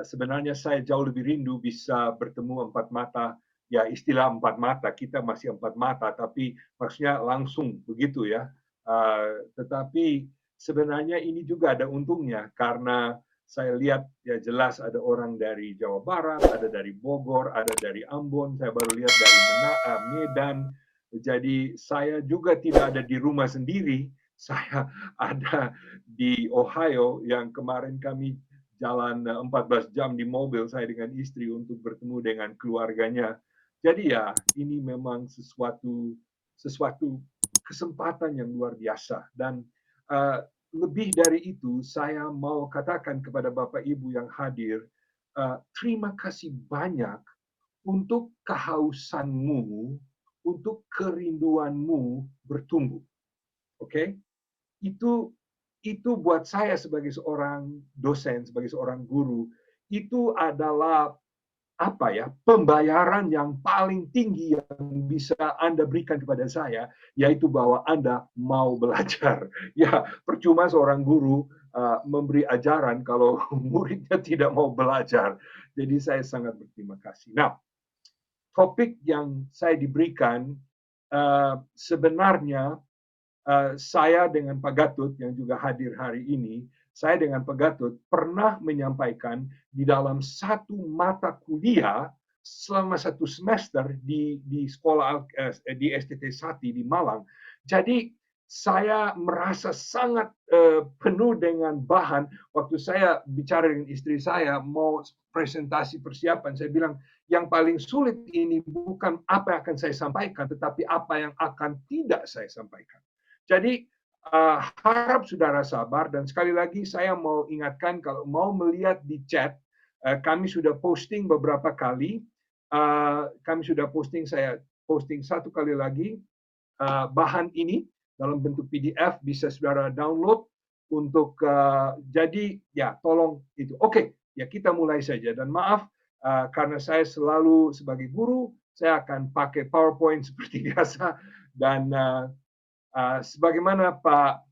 Sebenarnya saya jauh lebih rindu bisa bertemu empat mata. Ya, istilah empat mata, kita masih empat mata, tapi maksudnya langsung begitu ya. Tetapi sebenarnya ini juga ada untungnya karena saya lihat ya jelas ada orang dari Jawa Barat, ada dari Bogor, ada dari Ambon, saya baru lihat dari Medan. Jadi saya juga tidak ada di rumah sendiri, saya ada di Ohio yang kemarin kami jalan 14 jam di mobil saya dengan istri untuk bertemu dengan keluarganya. Jadi ya ini memang sesuatu kesempatan yang luar biasa dan uh, lebih dari itu saya mau katakan kepada Bapak Ibu yang hadir, terima kasih banyak untuk kehausanmu, untuk kerinduanmu bertumbuh. Oke? Okay? Itu buat saya sebagai seorang dosen, sebagai seorang guru, itu adalah apa ya, pembayaran yang paling tinggi yang bisa Anda berikan kepada saya, yaitu bahwa Anda mau belajar. Ya, percuma seorang guru memberi ajaran kalau muridnya tidak mau belajar. Jadi saya sangat berterima kasih. Nah, topik yang saya diberikan sebenarnya saya dengan Pak Gatut yang juga hadir hari ini, saya dengan Pak Gatut pernah menyampaikan di dalam satu mata kuliah selama satu semester di sekolah di STT Sati di Malang. Jadi saya merasa sangat penuh dengan bahan waktu saya bicara dengan istri saya mau presentasi persiapan. Saya bilang yang paling sulit ini bukan apa yang akan saya sampaikan, tetapi apa yang akan tidak saya sampaikan. Jadi harap saudara sabar dan sekali lagi saya mau ingatkan kalau mau melihat di chat kami sudah posting beberapa kali, saya posting satu kali lagi bahan ini dalam bentuk PDF bisa saudara download untuk jadi ya tolong itu. Oke, ya kita mulai saja dan maaf karena saya selalu sebagai guru saya akan pakai PowerPoint seperti biasa dan sebagaimana Pak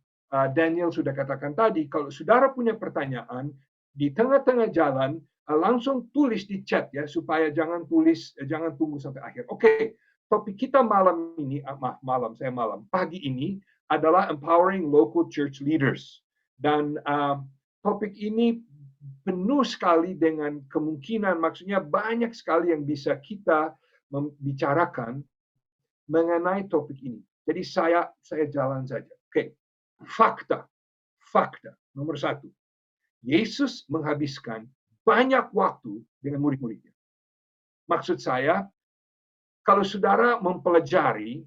Daniel sudah katakan tadi, kalau saudara punya pertanyaan di tengah-tengah jalan, langsung tulis di chat ya supaya jangan tunggu sampai akhir. Oke, topik kita malam ini, pagi ini adalah empowering local church leaders dan topik ini penuh sekali dengan kemungkinan, maksudnya banyak sekali yang bisa kita membicarakan mengenai topik ini. Jadi saya jalan saja. Oke, fakta nomor satu. Yesus menghabiskan banyak waktu dengan murid-muridnya. Maksud saya, kalau saudara mempelajari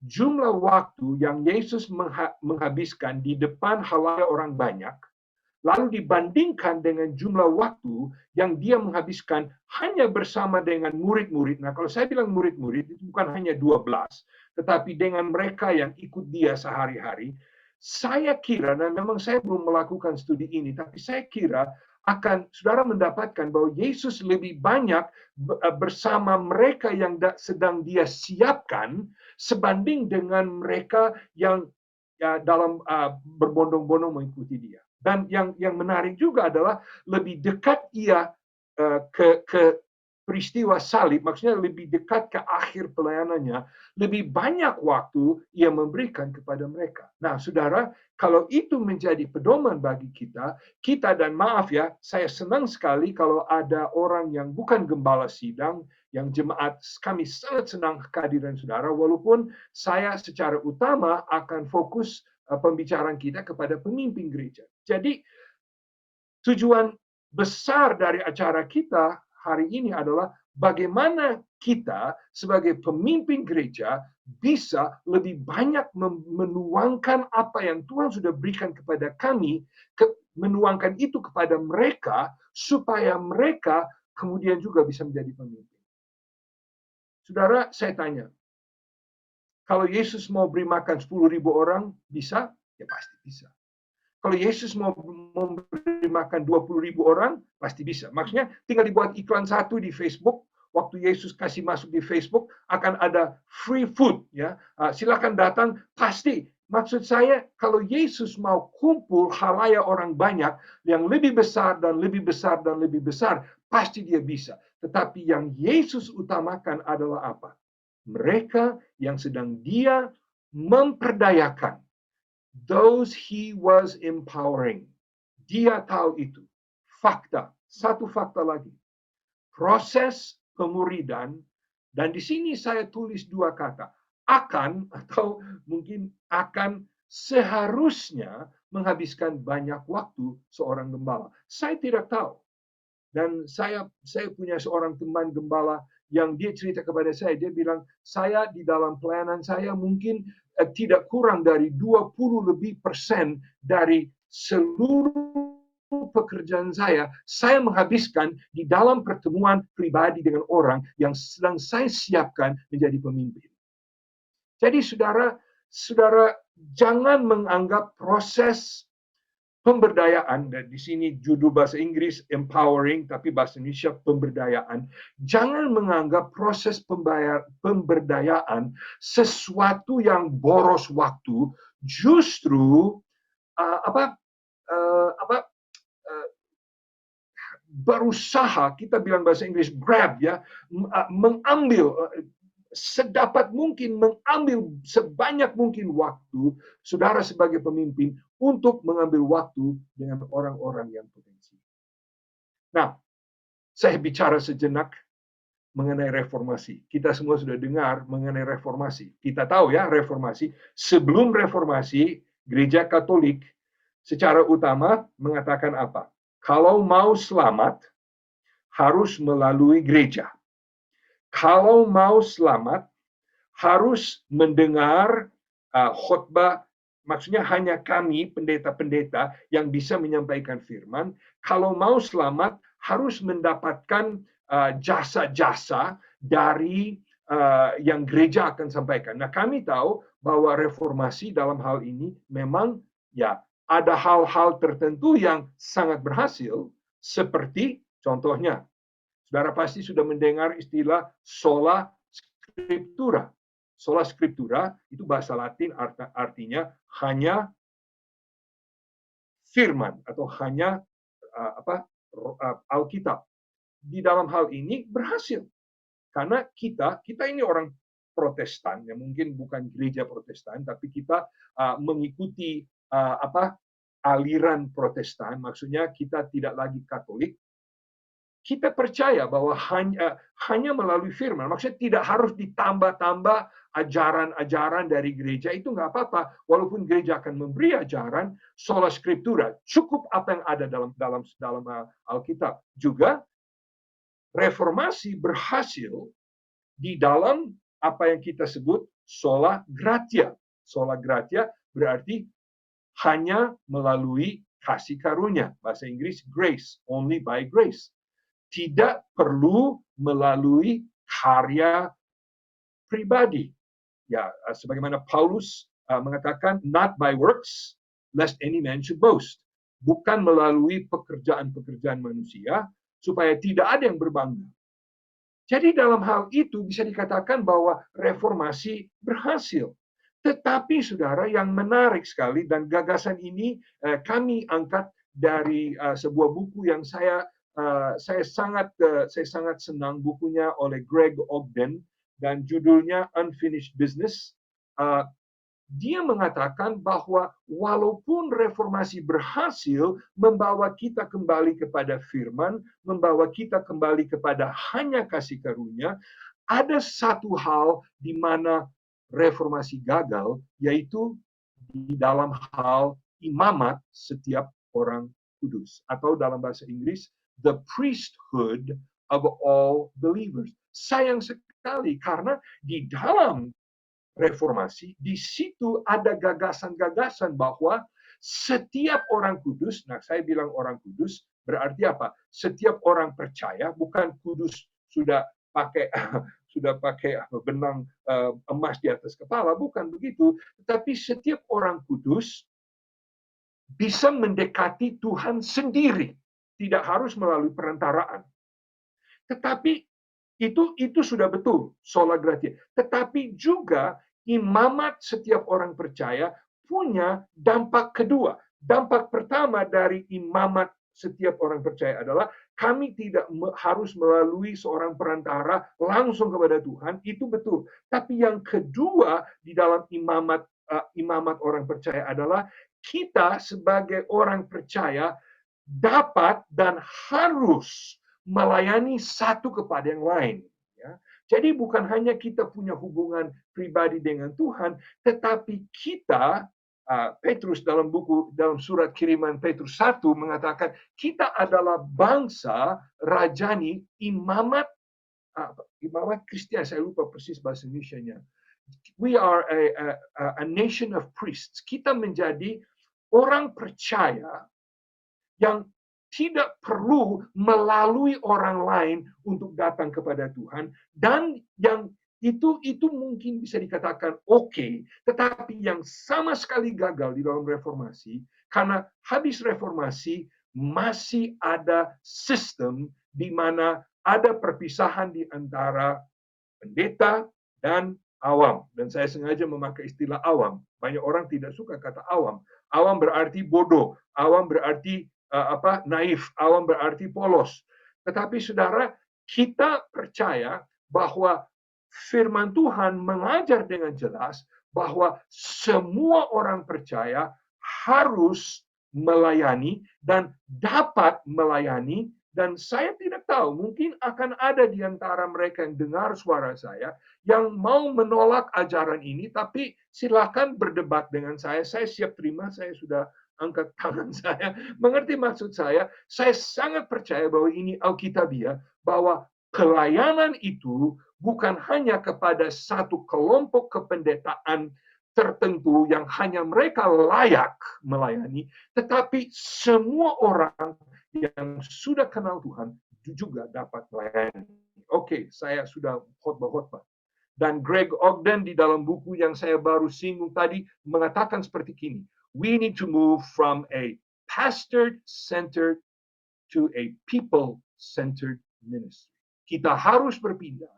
jumlah waktu yang Yesus menghabiskan di depan halayak orang banyak, lalu dibandingkan dengan jumlah waktu yang dia menghabiskan hanya bersama dengan murid-murid. Nah, kalau saya bilang murid-murid, itu bukan hanya 12, tetapi dengan mereka yang ikut dia sehari-hari, saya kira, dan memang saya belum melakukan studi ini, tapi saya kira akan saudara mendapatkan bahwa Yesus lebih banyak bersama mereka yang sedang dia siapkan sebanding dengan mereka yang dalam berbondong-bondong mengikuti dia. Dan yang menarik juga adalah lebih dekat ia ke peristiwa salib, maksudnya lebih dekat ke akhir pelayanannya, lebih banyak waktu ia memberikan kepada mereka. Nah, saudara, kalau itu menjadi pedoman bagi kita dan maaf ya, saya senang sekali kalau ada orang yang bukan gembala sidang, yang jemaat, kami sangat senang kehadiran saudara, walaupun saya secara utama akan fokus pembicaraan kita kepada pemimpin gereja. Jadi, tujuan besar dari acara kita hari ini adalah bagaimana kita sebagai pemimpin gereja bisa lebih banyak menuangkan apa yang Tuhan sudah berikan kepada kami, menuangkan itu kepada mereka, supaya mereka kemudian juga bisa menjadi pemimpin. Saudara, saya tanya, kalau Yesus mau beri makan 10.000 orang, bisa? Ya pasti bisa. Kalau Yesus mau memberi makan 20.000 orang, pasti bisa. Maksudnya tinggal dibuat iklan satu di Facebook. Waktu Yesus kasih masuk di Facebook, akan ada free food. Ya, silakan datang. Pasti Maksud saya, kalau Yesus mau kumpul halayak orang banyak yang lebih besar dan lebih besar dan lebih besar, pasti dia bisa. Tetapi yang Yesus utamakan adalah apa? Mereka yang sedang dia memperdayakan. Those he was empowering. Dia tahu itu. Fakta. Satu fakta lagi. Proses pemuridan, dan di sini saya tulis dua kata, akan atau mungkin akan seharusnya menghabiskan banyak waktu seorang gembala. Saya tidak tahu. Dan saya punya seorang teman gembala yang dia cerita kepada saya, dia bilang, saya di dalam pelayanan saya mungkin tidak kurang dari 20% dari seluruh pekerjaan saya menghabiskan di dalam pertemuan pribadi dengan orang yang sedang saya siapkan menjadi pemimpin. Jadi saudara jangan menganggap proses pemberdayaan, dan di sini judul bahasa Inggris empowering, tapi bahasa Indonesia pemberdayaan. Jangan menganggap proses pemberdayaan sesuatu yang boros waktu. Justru berusaha, kita bilang bahasa Inggris grab ya, mengambil sedapat mungkin, mengambil sebanyak mungkin waktu saudara sebagai pemimpin untuk mengambil waktu dengan orang-orang yang potensi. Nah, saya bicara sejenak mengenai reformasi. Kita semua sudah dengar mengenai reformasi. Kita tahu ya, reformasi. Sebelum reformasi, gereja Katolik secara utama mengatakan apa? Kalau mau selamat, harus melalui gereja. Kalau mau selamat, harus mendengar khotbah, maksudnya hanya kami, pendeta-pendeta, yang bisa menyampaikan firman. Kalau mau selamat, harus mendapatkan jasa-jasa dari yang gereja akan sampaikan. Nah, kami tahu bahwa reformasi dalam hal ini memang ya ada hal-hal tertentu yang sangat berhasil, seperti contohnya, saudara pasti sudah mendengar istilah sola scriptura. Sola scriptura itu bahasa Latin artinya hanya firman atau hanya Alkitab. Di dalam hal ini berhasil karena kita ini orang Protestan, ya mungkin bukan gereja Protestan, tapi kita mengikuti aliran Protestan, maksudnya kita tidak lagi Katolik. Kita percaya bahwa hanya melalui firman, maksudnya tidak harus ditambah-tambah ajaran-ajaran dari gereja, itu nggak apa-apa. Walaupun gereja akan memberi ajaran, sola scriptura, cukup apa yang ada dalam Alkitab. Juga reformasi berhasil di dalam apa yang kita sebut sola gratia. Sola gratia berarti hanya melalui kasih karunia. Bahasa Inggris grace, only by grace. Tidak perlu melalui karya pribadi. Ya, sebagaimana Paulus mengatakan, not by works, lest any man should boast. Bukan melalui pekerjaan-pekerjaan manusia, supaya tidak ada yang berbangga. Jadi dalam hal itu bisa dikatakan bahwa reformasi berhasil. Tetapi saudara, yang menarik sekali, dan gagasan ini kami angkat dari sebuah buku yang saya sangat senang, bukunya oleh Greg Ogden dan judulnya Unfinished Business. Dia mengatakan bahwa walaupun reformasi berhasil membawa kita kembali kepada firman, membawa kita kembali kepada hanya kasih karunia, ada satu hal di mana reformasi gagal, yaitu di dalam hal imamat setiap orang kudus, atau dalam bahasa Inggris the priesthood of all believers. Sayang sekali karena di dalam reformasi, di situ ada gagasan-gagasan bahwa setiap orang kudus, nah saya bilang orang kudus, berarti apa? Setiap orang percaya, bukan kudus sudah pakai benang emas di atas kepala, bukan begitu. Tetapi setiap orang kudus bisa mendekati Tuhan sendiri, tidak harus melalui perantaraan. Tetapi itu sudah betul, sola gratia. Tetapi juga imamat setiap orang percaya punya dampak kedua. Dampak pertama dari imamat setiap orang percaya adalah kami tidak harus melalui seorang perantara langsung kepada Tuhan, itu betul. Tapi yang kedua di dalam imamat orang percaya adalah kita sebagai orang percaya dapat dan harus melayani satu kepada yang lain. Ya. Jadi bukan hanya kita punya hubungan pribadi dengan Tuhan, tetapi kita Petrus dalam surat kiriman Petrus 1 mengatakan kita adalah bangsa rajani imamat Kristian, saya lupa persis bahasa Indonesianya. We are a nation of priests. Kita menjadi orang percaya yang tidak perlu melalui orang lain untuk datang kepada Tuhan, dan yang itu mungkin bisa dikatakan oke, tetapi yang sama sekali gagal di dalam reformasi, karena habis reformasi masih ada sistem di mana ada perpisahan di antara pendeta dan awam. Dan saya sengaja memakai istilah awam. Banyak orang tidak suka kata awam. Awam berarti bodoh, awam berarti naif, awam berarti polos. Tetapi saudara, kita percaya bahwa firman Tuhan mengajar dengan jelas bahwa semua orang percaya harus melayani dan dapat melayani, dan saya tidak tahu, mungkin akan ada di antara mereka yang dengar suara saya yang mau menolak ajaran ini, tapi silakan berdebat dengan saya siap terima, saya sudah angkat tangan saya. Mengerti maksud saya sangat percaya bahwa ini Alkitabiah, bahwa pelayanan itu bukan hanya kepada satu kelompok kependetaan tertentu yang hanya mereka layak melayani, tetapi semua orang yang sudah kenal Tuhan juga dapat melayani. Oke, saya sudah khotbah. Dan Greg Ogden di dalam buku yang saya baru singgung tadi mengatakan seperti ini. We need to move from a pastor-centered to a people-centered ministry. Kita harus berpindah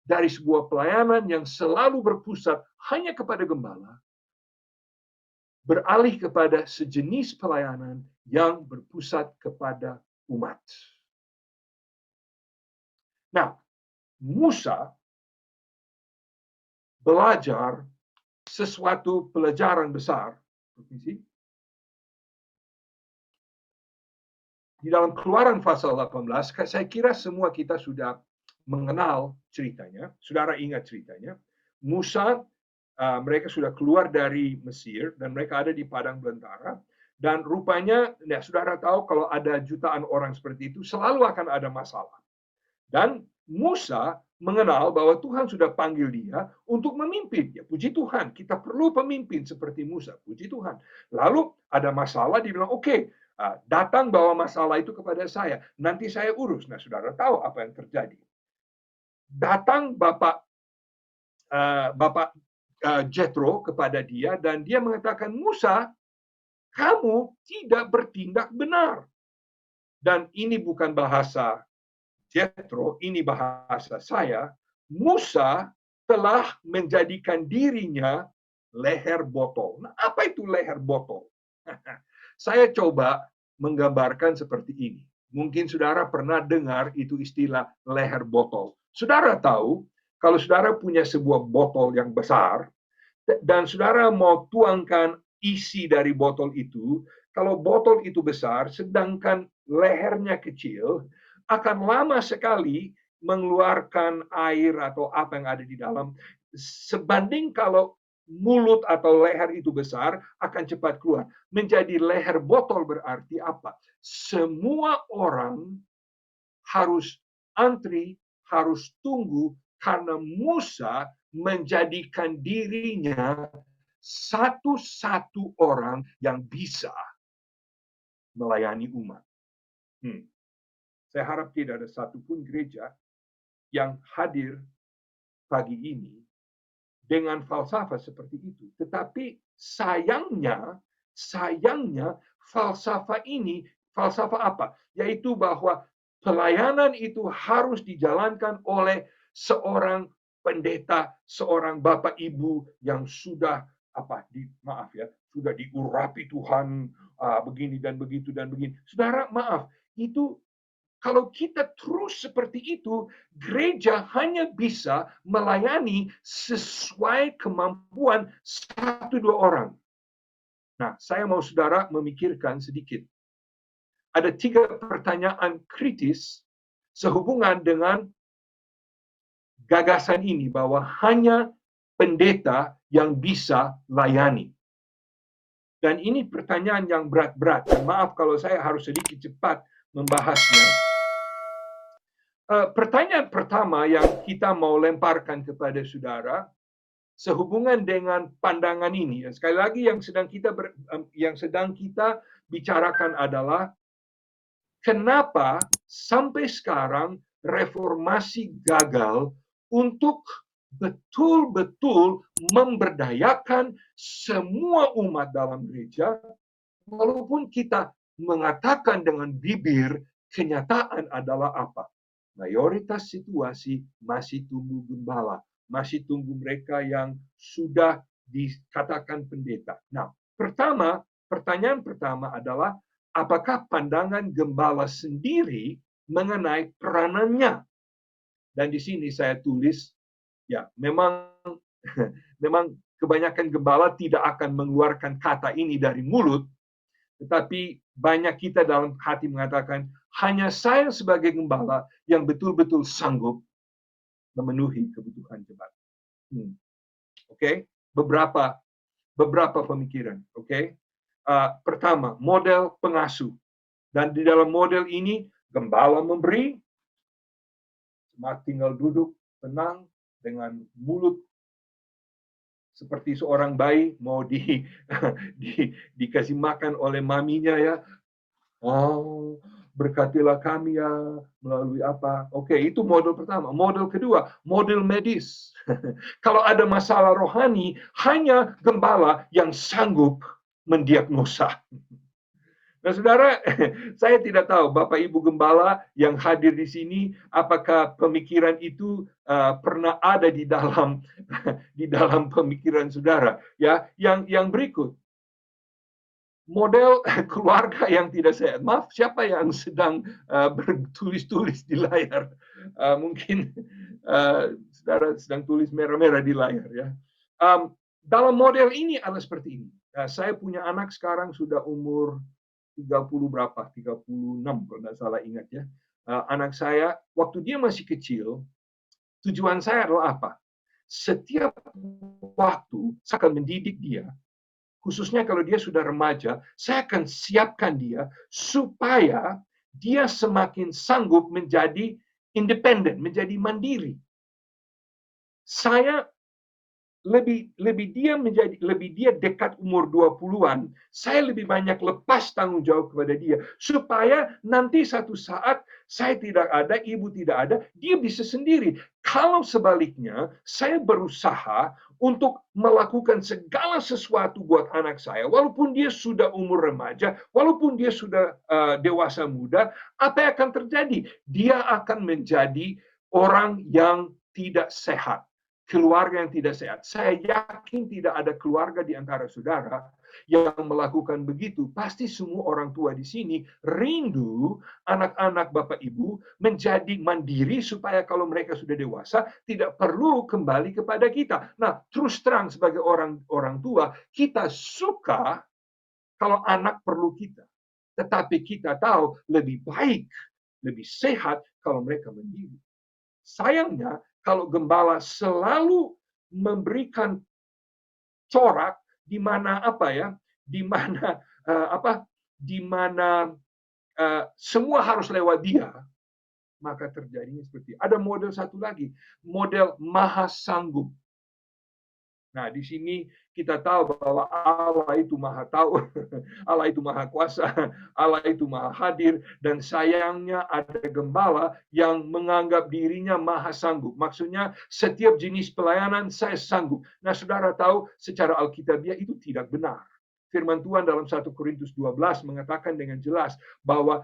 dari sebuah pelayanan yang selalu berpusat hanya kepada gembala, beralih kepada sejenis pelayanan yang berpusat kepada umat. Nah, Musa belajar sesuatu pelajaran besar. Di dalam Keluaran pasal 18, saya kira semua kita sudah mengenal ceritanya. Saudara ingat ceritanya. Musa, mereka sudah keluar dari Mesir dan mereka ada di padang belantara. Dan rupanya, saudara tahu kalau ada jutaan orang seperti itu, selalu akan ada masalah. Dan Musa mengenal bahwa Tuhan sudah panggil dia untuk memimpin. Ya, puji Tuhan, kita perlu pemimpin seperti Musa. Puji Tuhan. Lalu ada masalah, dia bilang, oke, datang bawa masalah itu kepada saya. Nanti saya urus. Nah, saudara tahu apa yang terjadi. Datang Bapak Jethro kepada dia dan dia mengatakan, Musa, kamu tidak bertindak benar. Dan ini bukan bahasa Jethro, ini bahasa saya. Musa telah menjadikan dirinya leher botol. Nah, apa itu leher botol? Saya coba menggambarkan seperti ini. Mungkin saudara pernah dengar itu istilah leher botol. Saudara tahu, kalau saudara punya sebuah botol yang besar, dan saudara mau tuangkan isi dari botol itu, kalau botol itu besar, sedangkan lehernya kecil, akan lama sekali mengeluarkan air atau apa yang ada di dalam. Sebanding kalau mulut atau leher itu besar, akan cepat keluar. Menjadi leher botol berarti apa? Semua orang harus antri, harus tunggu, karena Musa menjadikan dirinya satu-satu orang yang bisa melayani umat. Saya harap tidak ada satupun gereja yang hadir pagi ini dengan falsafah seperti itu. Tetapi sayangnya falsafah ini, falsafah apa? Yaitu bahwa pelayanan itu harus dijalankan oleh seorang pendeta, seorang bapak ibu yang sudah maaf ya, sudah diurapi Tuhan begini dan begitu dan begini. Saudara, maaf, itu kalau kita terus seperti itu, gereja hanya bisa melayani sesuai kemampuan 1-2 orang. Nah, saya mau saudara memikirkan sedikit. Ada 3 pertanyaan kritis sehubungan dengan gagasan ini bahwa hanya pendeta yang bisa layani. Dan ini pertanyaan yang berat-berat. Maaf kalau saya harus sedikit cepat membahasnya. Pertanyaan pertama yang kita mau lemparkan kepada saudara sehubungan dengan pandangan ini. Sekali lagi yang sedang kita bicarakan adalah kenapa sampai sekarang reformasi gagal untuk betul-betul memberdayakan semua umat dalam gereja, walaupun kita mengatakan dengan bibir, kenyataan adalah apa? Mayoritas situasi masih tunggu gembala, masih tunggu mereka yang sudah dikatakan pendeta. Nah, pertanyaan pertama adalah, apakah pandangan gembala sendiri mengenai peranannya? Dan di sini saya tulis, ya, memang kebanyakan gembala tidak akan mengeluarkan kata ini dari mulut, tetapi banyak kita dalam hati mengatakan, hanya saya sebagai gembala yang betul-betul sanggup memenuhi kebutuhan jemaat. Oke, beberapa pemikiran. Oke, pertama, model pengasuh. Dan di dalam model ini, gembala memberi, jemaat tinggal duduk tenang dengan mulut seperti seorang bayi mau dikasih makan oleh maminya ya. Oh, berkatilah kami ya melalui apa. Oke, itu model pertama. Model kedua, model medis. Kalau ada masalah rohani, hanya gembala yang sanggup mendiagnosa. Nah, saudara, saya tidak tahu Bapak Ibu Gembala yang hadir di sini, apakah pemikiran itu pernah ada di dalam pemikiran saudara. Ya, yang berikut, model keluarga yang tidak sehat. Maaf, siapa yang sedang bertulis-tulis di layar? Mungkin saudara sedang tulis merah-merah di layar ya. Dalam model ini adalah seperti ini. Saya punya anak sekarang sudah umur 30 berapa? 36 kalau tidak salah ingat ya. Anak saya waktu dia masih kecil, tujuan saya adalah apa? Setiap waktu saya akan mendidik dia, khususnya kalau dia sudah remaja, saya akan siapkan dia supaya dia semakin sanggup menjadi independen, menjadi mandiri. Saya lebih dia dekat umur 20-an, saya lebih banyak lepas tanggung jawab kepada dia supaya nanti satu saat saya tidak ada, ibu tidak ada, dia bisa sendiri. Kalau sebaliknya, saya berusaha untuk melakukan segala sesuatu buat anak saya, walaupun dia sudah umur remaja, walaupun dia sudah dewasa muda, apa yang akan terjadi? Dia akan menjadi orang yang tidak sehat. Keluarga yang tidak sehat. Saya yakin tidak ada keluarga di antara saudara yang melakukan begitu. Pasti semua orang tua di sini rindu anak-anak Bapak Ibu menjadi mandiri supaya kalau mereka sudah dewasa tidak perlu kembali kepada kita. Nah, terus terang sebagai orang tua, kita suka kalau anak perlu kita. Tetapi kita tahu lebih baik, lebih sehat kalau mereka mandiri. Sayangnya, kalau gembala selalu memberikan corak di mana semua harus lewat dia, maka terjadinya seperti ada model satu lagi, model maha sanggup. Nah, di sini kita tahu bahwa Allah itu maha tahu, Allah itu maha kuasa, Allah itu maha hadir, dan sayangnya ada gembala yang menganggap dirinya maha sanggup. Maksudnya setiap jenis pelayanan saya sanggup. Nah, saudara tahu secara Alkitabiah itu tidak benar. Firman Tuhan dalam 1 Korintus 12 mengatakan dengan jelas bahwa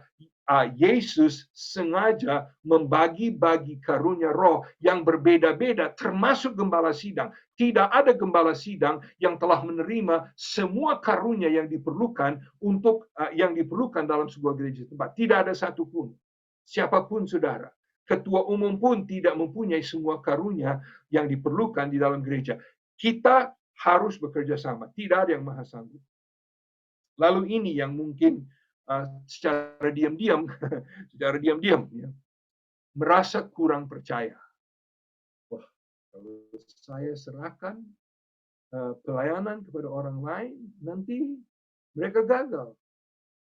Yesus sengaja membagi-bagi karunia roh yang berbeda-beda, termasuk gembala sidang. Tidak ada gembala sidang yang telah menerima semua karunia yang diperlukan yang diperlukan dalam sebuah gereja tempat. Tidak ada satupun. Siapapun saudara. Ketua umum pun tidak mempunyai semua karunia yang diperlukan di dalam gereja. Kita harus bekerja sama. Tidak ada yang maha sanggup. Lalu ini yang mungkin secara diam-diam, ya, merasa kurang percaya. Wah, kalau saya serahkan pelayanan kepada orang lain, nanti mereka gagal.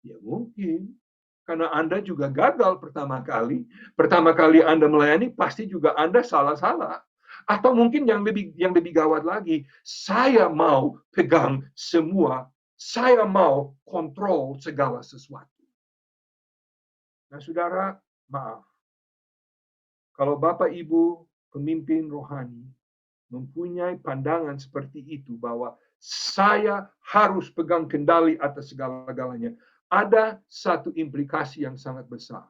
Ya mungkin, karena Anda juga gagal pertama kali. Pertama kali Anda melayani, pasti juga Anda salah-salah. Atau mungkin yang lebih gawat lagi, saya mau pegang semua, saya mau kontrol segala sesuatu. Nah, saudara, maaf. Kalau Bapak Ibu pemimpin rohani mempunyai pandangan seperti itu bahwa saya harus pegang kendali atas segala-galanya, ada satu implikasi yang sangat besar.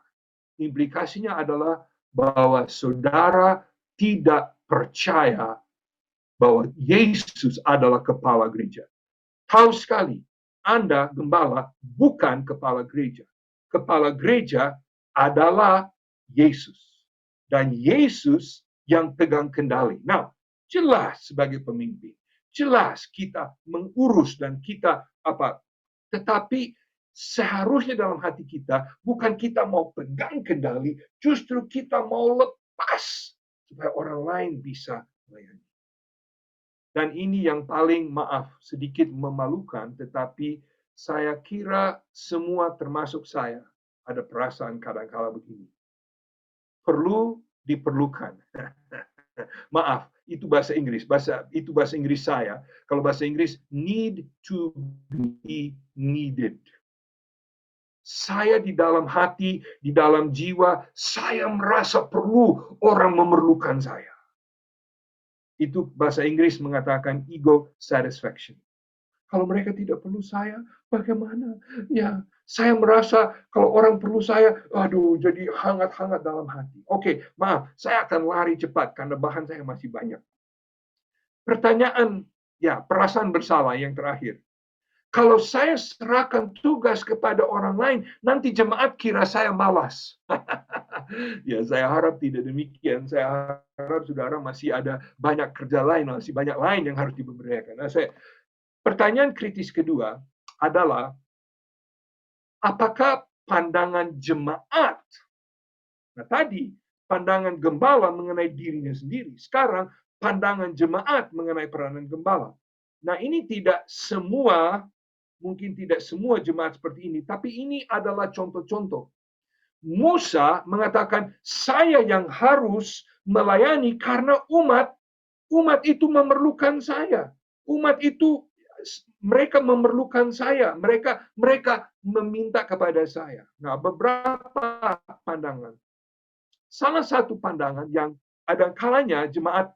Implikasinya adalah bahwa saudara tidak percaya bahwa Yesus adalah kepala gereja. Tahu sekali, Anda gembala bukan kepala gereja. Kepala gereja adalah Yesus. Dan Yesus yang pegang kendali. Nah, jelas sebagai pemimpin. Jelas kita mengurus dan kita tetapi seharusnya dalam hati kita, bukan kita mau pegang kendali, justru kita mau lepas supaya orang lain bisa melayani. Dan ini yang paling sedikit memalukan, tetapi saya kira semua termasuk saya ada perasaan kadang-kala begini. Perlu diperlukan. Maaf, itu bahasa Inggris. Itu bahasa Inggris saya. Kalau bahasa Inggris, need to be needed. Saya di dalam hati, di dalam jiwa, saya merasa perlu orang memerlukan saya. Itu bahasa Inggris mengatakan ego satisfaction. Kalau mereka tidak perlu saya, bagaimana? Ya, saya merasa kalau orang perlu saya, aduh, jadi hangat-hangat dalam hati. Oke, maaf, saya akan lari cepat karena bahan saya masih banyak. Pertanyaan, ya, perasaan bersalah yang terakhir. Kalau saya serahkan tugas kepada orang lain, nanti jemaat kira saya malas. Ya, saya harap tidak demikian. Saya harap saudara masih ada banyak kerja lain, masih banyak lain yang harus diberdayakan. Nah, pertanyaan kritis kedua adalah, apakah pandangan jemaat? Nah, tadi pandangan gembala mengenai dirinya sendiri. Sekarang pandangan jemaat mengenai peranan gembala. Nah, ini mungkin tidak semua jemaat seperti ini, tapi ini adalah contoh-contoh. Musa mengatakan, saya yang harus melayani karena umat itu memerlukan saya. Umat itu mereka memerlukan saya. Mereka meminta kepada saya. Nah, beberapa pandangan. Salah satu pandangan yang ada kalanya jemaat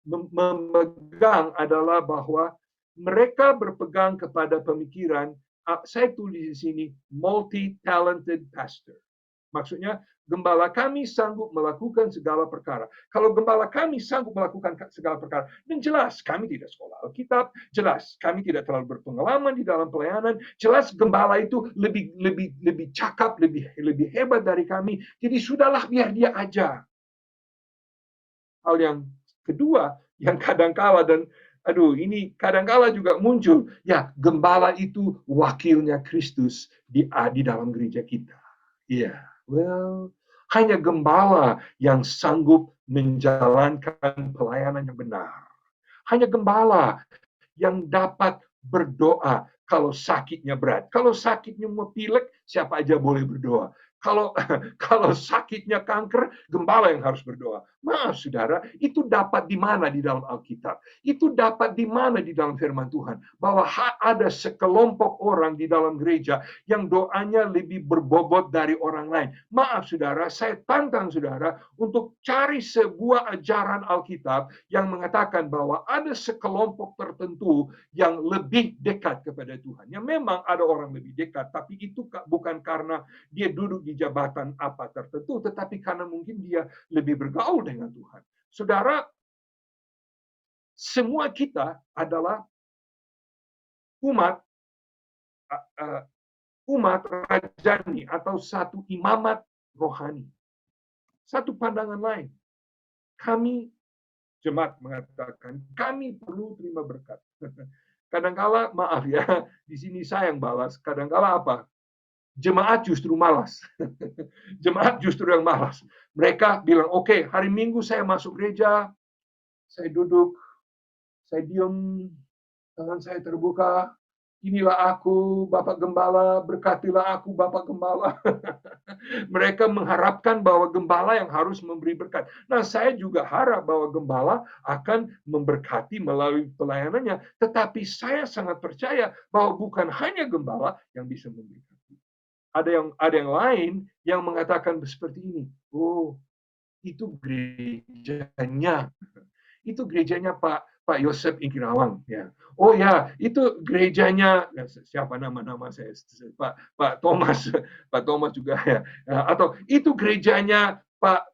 memegang adalah bahwa mereka berpegang kepada pemikiran, saya tulis di sini, multi-talented pastor. Maksudnya, gembala kami sanggup melakukan segala perkara. Kalau gembala kami sanggup melakukan segala perkara, dan jelas kami tidak sekolah Alkitab, jelas kami tidak terlalu berpengalaman di dalam pelayanan, jelas gembala itu lebih cakap, lebih hebat dari kami. Jadi sudahlah, biar dia aja. Hal yang kedua, yang kadangkala ini kadangkala juga muncul, ya, gembala itu wakilnya Kristus di dalam gereja kita. Iya, hanya gembala yang sanggup menjalankan pelayanan yang benar. Hanya gembala yang dapat berdoa kalau sakitnya berat. Kalau sakitnya mau pilek, siapa aja boleh berdoa. Kalau sakitnya kanker, gembala yang harus berdoa. Maaf saudara, itu dapat di mana di dalam Alkitab? Itu dapat di mana di dalam firman Tuhan? Bahwa ada sekelompok orang di dalam gereja yang doanya lebih berbobot dari orang lain. Maaf saudara, saya tantang saudara untuk cari sebuah ajaran Alkitab yang mengatakan bahwa ada sekelompok tertentu yang lebih dekat kepada Tuhan. Yang memang ada orang lebih dekat, tapi itu bukan karena dia duduk di jabatan apa tertentu, tetapi karena mungkin dia lebih bergaul dengan Tuhan. Saudara, semua kita adalah umat umat rajani atau satu imamat rohani. Satu pandangan lain. Kami jemaat mengatakan kami perlu terima berkat. Kadangkala maaf ya, di sini saya yang balas. Kadangkala apa? Jemaat justru malas. Jemaat justru yang malas. Mereka bilang, oke, hari Minggu saya masuk gereja, saya duduk, saya diam, tangan saya terbuka. Inilah aku, Bapak Gembala, berkatilah aku, Bapak Gembala. Mereka mengharapkan bahwa gembala yang harus memberi berkat. Nah, saya juga harap bahwa gembala akan memberkati melalui pelayanannya. Tetapi saya sangat percaya bahwa bukan hanya gembala yang bisa memberkati. Ada yang lain yang mengatakan seperti ini. Oh, itu gerejanya. Itu gerejanya Pak Yosef Ingkirawang ya. Oh ya, itu gerejanya siapa nama saya Pak Thomas, Pak Thomas juga ya. Atau itu gerejanya Pak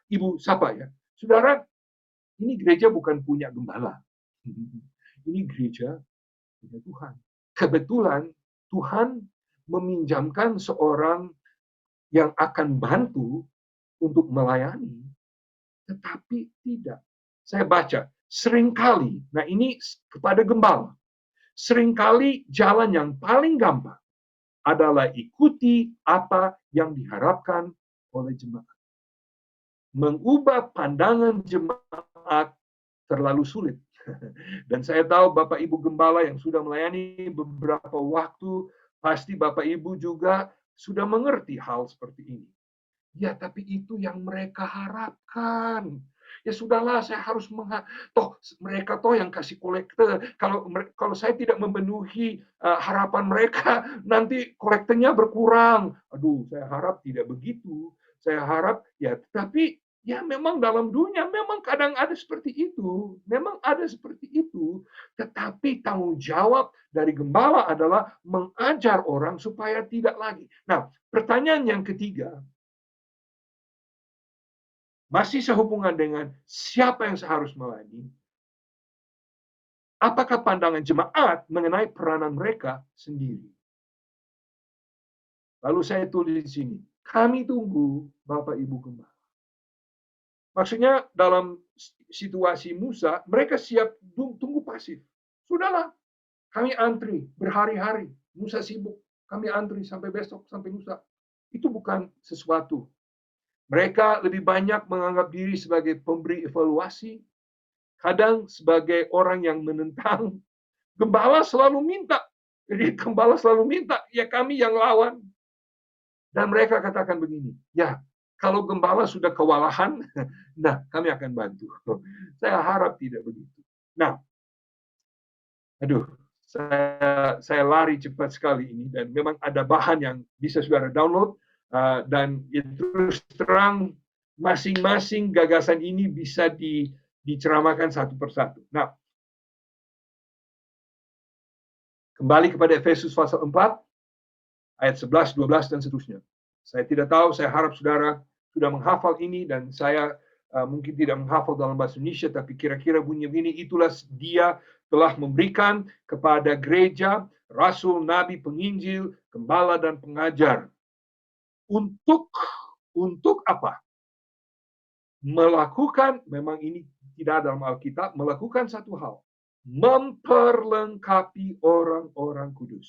Ibu siapa ya. Saudara, ini gereja bukan punya gembala. Ini gereja punya Tuhan. Kebetulan Tuhan meminjamkan seorang yang akan bantu untuk melayani, tetapi tidak. Saya baca, seringkali, nah ini kepada gembala, seringkali jalan yang paling gampang adalah ikuti apa yang diharapkan oleh jemaat. Mengubah pandangan jemaat terlalu sulit. Dan saya tahu Bapak Ibu Gembala yang sudah melayani beberapa waktu, pasti Bapak Ibu juga sudah mengerti hal seperti ini. Ya, tapi itu yang mereka harapkan. Ya sudahlah, saya harus mereka yang kasih kolekte. Kalau saya tidak memenuhi harapan mereka, nanti kolektornya berkurang. Aduh, saya harap tidak begitu. Saya harap ya, tetapi ya memang dalam dunia memang kadang ada seperti itu. Memang ada seperti itu. Tetapi tanggung jawab dari gembala adalah mengajar orang supaya tidak lagi. Nah, pertanyaan yang ketiga, masih sehubungan dengan siapa yang seharus melayani. Apakah pandangan jemaat mengenai peranan mereka sendiri? Lalu saya tulis di sini, kami tunggu Bapak Ibu Gembala. Maksudnya dalam situasi Musa, mereka siap tunggu pasif. Sudahlah, kami antri berhari-hari. Musa sibuk, kami antri sampai besok, sampai lusa. Itu bukan sesuatu. Mereka lebih banyak menganggap diri sebagai pemberi evaluasi, kadang sebagai orang yang menentang. Gembala selalu minta. Jadi gembala selalu minta, ya kami yang lawan. Dan mereka katakan begini, ya kalau gembala sudah kewalahan, nah kami akan bantu. Saya harap tidak begitu. Nah, aduh, saya lari cepat sekali ini, dan memang ada bahan yang bisa saudara download, dan terus terang masing-masing gagasan ini bisa diceramahkan satu persatu. Nah, kembali kepada Efesus pasal 4, ayat 11, 12, dan seterusnya. Saya tidak tahu, saya harap saudara sudah menghafal ini, dan saya mungkin tidak menghafal dalam bahasa Indonesia, tapi kira-kira bunyi begini, itulah dia telah memberikan kepada gereja, rasul, nabi, penginjil, gembala, dan pengajar. Untuk apa? Melakukan, memang ini tidak dalam Alkitab, melakukan satu hal. Memperlengkapi orang-orang kudus.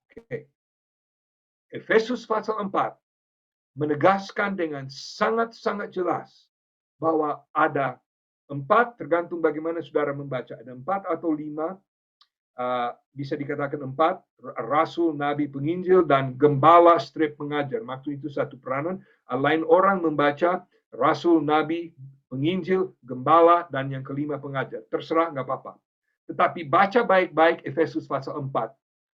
Oke. Efesus pasal 4 menegaskan dengan sangat-sangat jelas bahwa ada 4, tergantung bagaimana saudara membaca, ada 4 atau 5 bisa dikatakan 4, rasul, nabi, penginjil, dan gembala strip pengajar. Maksud itu satu peranan. Lain orang membaca rasul, nabi, penginjil, gembala, dan yang kelima pengajar. Terserah, nggak apa-apa. Tetapi baca baik-baik Efesus pasal 4.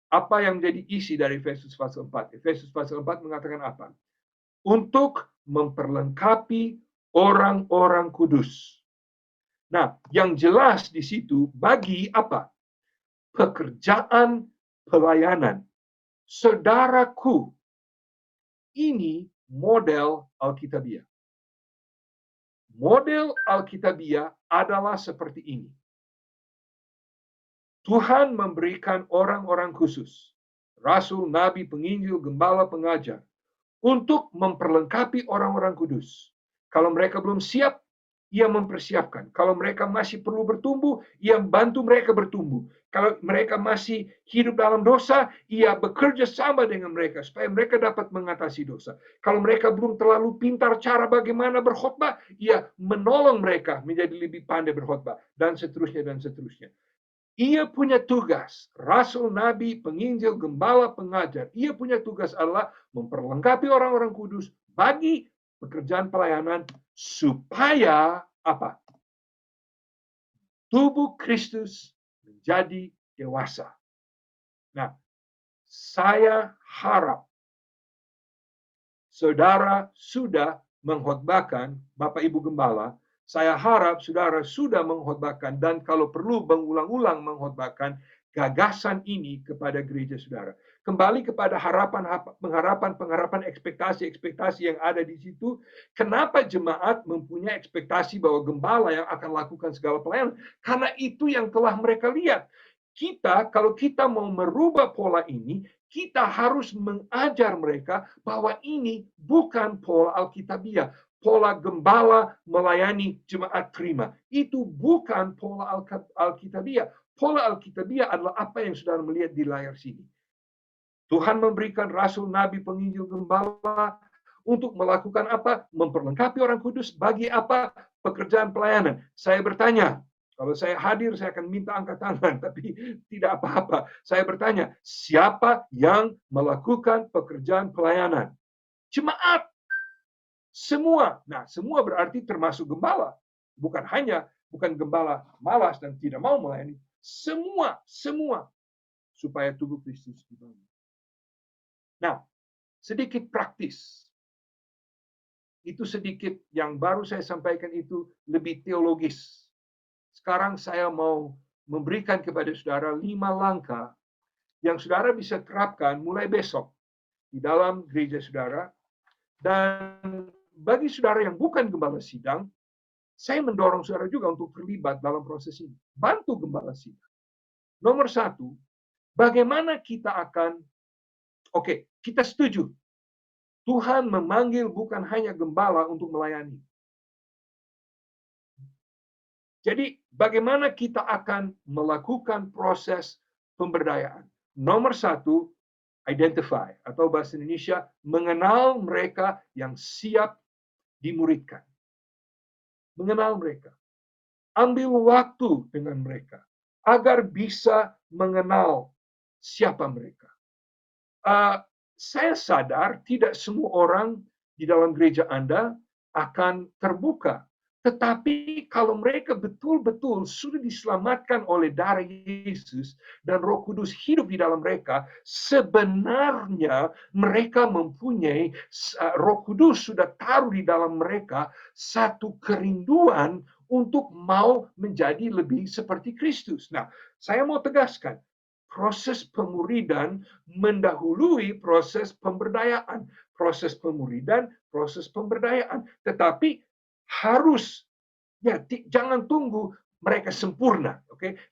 Apa yang jadi isi dari Efesus pasal 4? Efesus pasal 4 mengatakan apa? Untuk memperlengkapi orang-orang kudus. Nah, yang jelas di situ bagi apa? Pekerjaan pelayanan. Saudaraku, ini model Alkitabiah. Model Alkitabiah adalah seperti ini. Tuhan memberikan orang-orang khusus, rasul, nabi, penginjil, gembala, pengajar, untuk memperlengkapi orang-orang kudus. Kalau mereka belum siap, ia mempersiapkan. Kalau mereka masih perlu bertumbuh, ia bantu mereka bertumbuh. Kalau mereka masih hidup dalam dosa, ia bekerja sama dengan mereka supaya mereka dapat mengatasi dosa. Kalau mereka belum terlalu pintar cara bagaimana berkhotbah, ia menolong mereka menjadi lebih pandai berkhotbah, dan seterusnya dan seterusnya. Ia punya tugas, rasul, nabi, penginjil, gembala, pengajar. Ia punya tugas adalah memperlengkapi orang-orang kudus bagi pekerjaan pelayanan supaya apa? Tubuh Kristus menjadi dewasa. Nah, saya harap saudara sudah mengkhotbahkan, Bapak Ibu Gembala, saya harap saudara sudah mengkhotbahkan dan kalau perlu mengulang-ulang mengkhotbahkan gagasan ini kepada gereja saudara. Kembali kepada pengharapan, ekspektasi yang ada di situ. Kenapa jemaat mempunyai ekspektasi bahwa gembala yang akan lakukan segala pelayanan? Karena itu yang telah mereka lihat. Kalau kita mau merubah pola ini, kita harus mengajar mereka bahwa ini bukan pola Alkitabiah. Pola gembala melayani jemaat terima. Itu bukan pola Alkitabiah. Pola Alkitabiah adalah apa yang saudara melihat di layar sini. Tuhan memberikan rasul, nabi, penginjil, gembala untuk melakukan apa? Memperlengkapi orang kudus bagi apa? Pekerjaan pelayanan. Saya bertanya, kalau saya hadir, saya akan minta angkat tangan, tapi tidak apa-apa. Saya bertanya, siapa yang melakukan pekerjaan pelayanan? Jemaat. Semua. Nah, semua berarti termasuk gembala. Bukan gembala malas dan tidak mau melayani. Semua. Supaya tubuh Kristus dibangun. Nah, sedikit praktis. Itu sedikit yang baru saya sampaikan itu lebih teologis. Sekarang saya mau memberikan kepada saudara 5 langkah yang saudara bisa terapkan mulai besok di dalam gereja saudara. Dan bagi saudara yang bukan gembala sidang, saya mendorong saudara juga untuk terlibat dalam proses ini. Bantu gembala sidang. Nomor 1, bagaimana kita akan kita setuju. Tuhan memanggil bukan hanya gembala untuk melayani. Jadi, bagaimana kita akan melakukan proses pemberdayaan? Nomor 1, identify, atau bahasa Indonesia, mengenal mereka yang siap dimuridkan. Mengenal mereka. Ambil waktu dengan mereka, agar bisa mengenal siapa mereka. Saya sadar tidak semua orang di dalam gereja Anda akan terbuka. Tetapi kalau mereka betul-betul sudah diselamatkan oleh darah Yesus dan Roh Kudus hidup di dalam mereka, sebenarnya mereka mempunyai, Roh Kudus sudah taruh di dalam mereka satu kerinduan untuk mau menjadi lebih seperti Kristus. Nah, saya mau tegaskan, proses pemuridan mendahului proses pemberdayaan. Proses pemuridan, proses pemberdayaan. Tetapi harus, jangan tunggu mereka sempurna.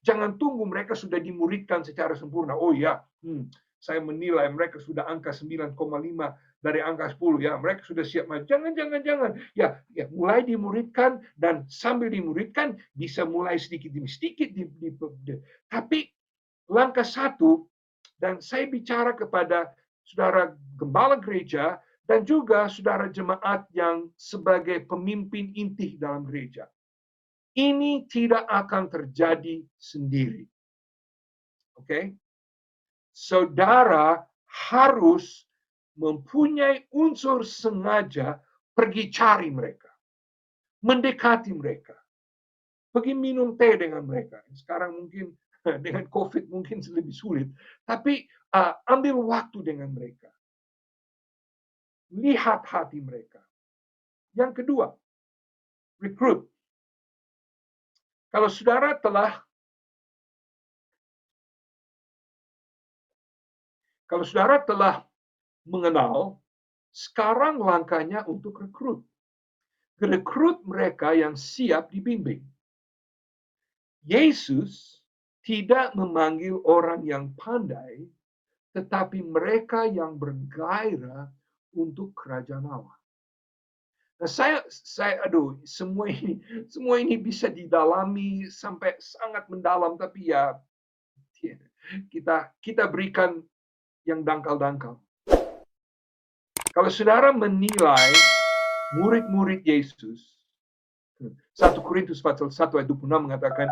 Jangan tunggu mereka sudah dimuridkan secara sempurna. Oh ya, saya menilai mereka sudah angka 9,5 dari angka 10. Ya, mereka sudah siap. Jangan. Ya, mulai dimuridkan dan sambil dimuridkan bisa mulai sedikit demi sedikit. Tapi langkah 1, dan saya bicara kepada saudara gembala gereja dan juga saudara jemaat yang sebagai pemimpin inti dalam gereja. Ini tidak akan terjadi sendiri. Oke? Saudara harus mempunyai unsur sengaja pergi cari mereka, mendekati mereka, pergi minum teh dengan mereka. Sekarang mungkin dengan COVID mungkin lebih sulit, tapi ambil waktu dengan mereka, lihat hati mereka. Yang kedua, rekrut. Kalau saudara telah mengenal, sekarang langkahnya untuk rekrut. Rekrut mereka yang siap dibimbing. Yesus tidak memanggil orang yang pandai, tetapi mereka yang bergairah untuk kerajaan Allah. Nah, semua ini bisa didalami sampai sangat mendalam, tapi ya kita berikan yang dangkal-dangkal. Kalau saudara menilai murid-murid Yesus, 1 Korintus pasal 1 ayat 26 mengatakan,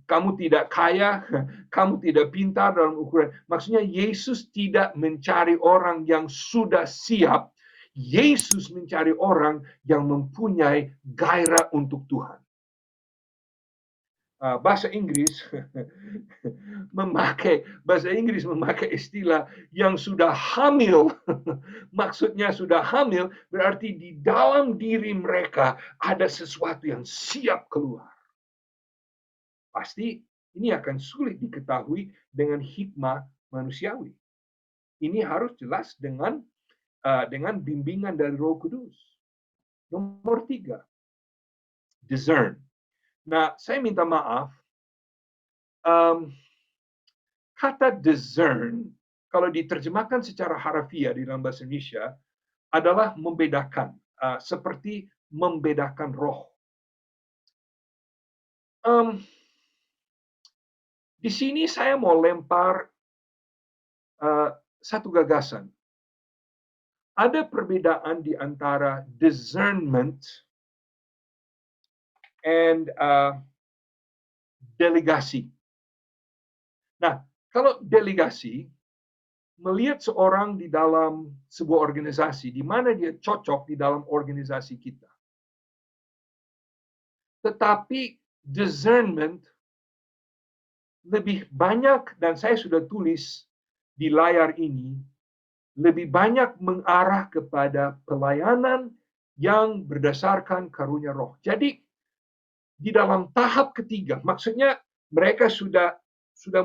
kamu tidak kaya, kamu tidak pintar dalam ukuran. Maksudnya Yesus tidak mencari orang yang sudah siap. Yesus mencari orang yang mempunyai gairah untuk Tuhan. Bahasa Inggris memakai istilah yang sudah hamil. Maksudnya sudah hamil berarti di dalam diri mereka ada sesuatu yang siap keluar. Pasti ini akan sulit diketahui dengan hikmah manusiawi. Ini harus jelas dengan bimbingan dari Roh Kudus. Nomor 3, discern. Nah, saya minta maaf, kata discern, kalau diterjemahkan secara harafiah di dalam bahasa Indonesia, adalah membedakan, seperti membedakan roh. Di sini saya mau lempar satu gagasan. Ada perbedaan di antara discernment and delegasi. Nah, kalau delegasi, melihat seorang di dalam sebuah organisasi, di mana dia cocok di dalam organisasi kita. Tetapi discernment lebih banyak, dan saya sudah tulis di layar ini, lebih banyak mengarah kepada pelayanan yang berdasarkan karunia roh. Jadi, di dalam tahap ketiga, maksudnya mereka sudah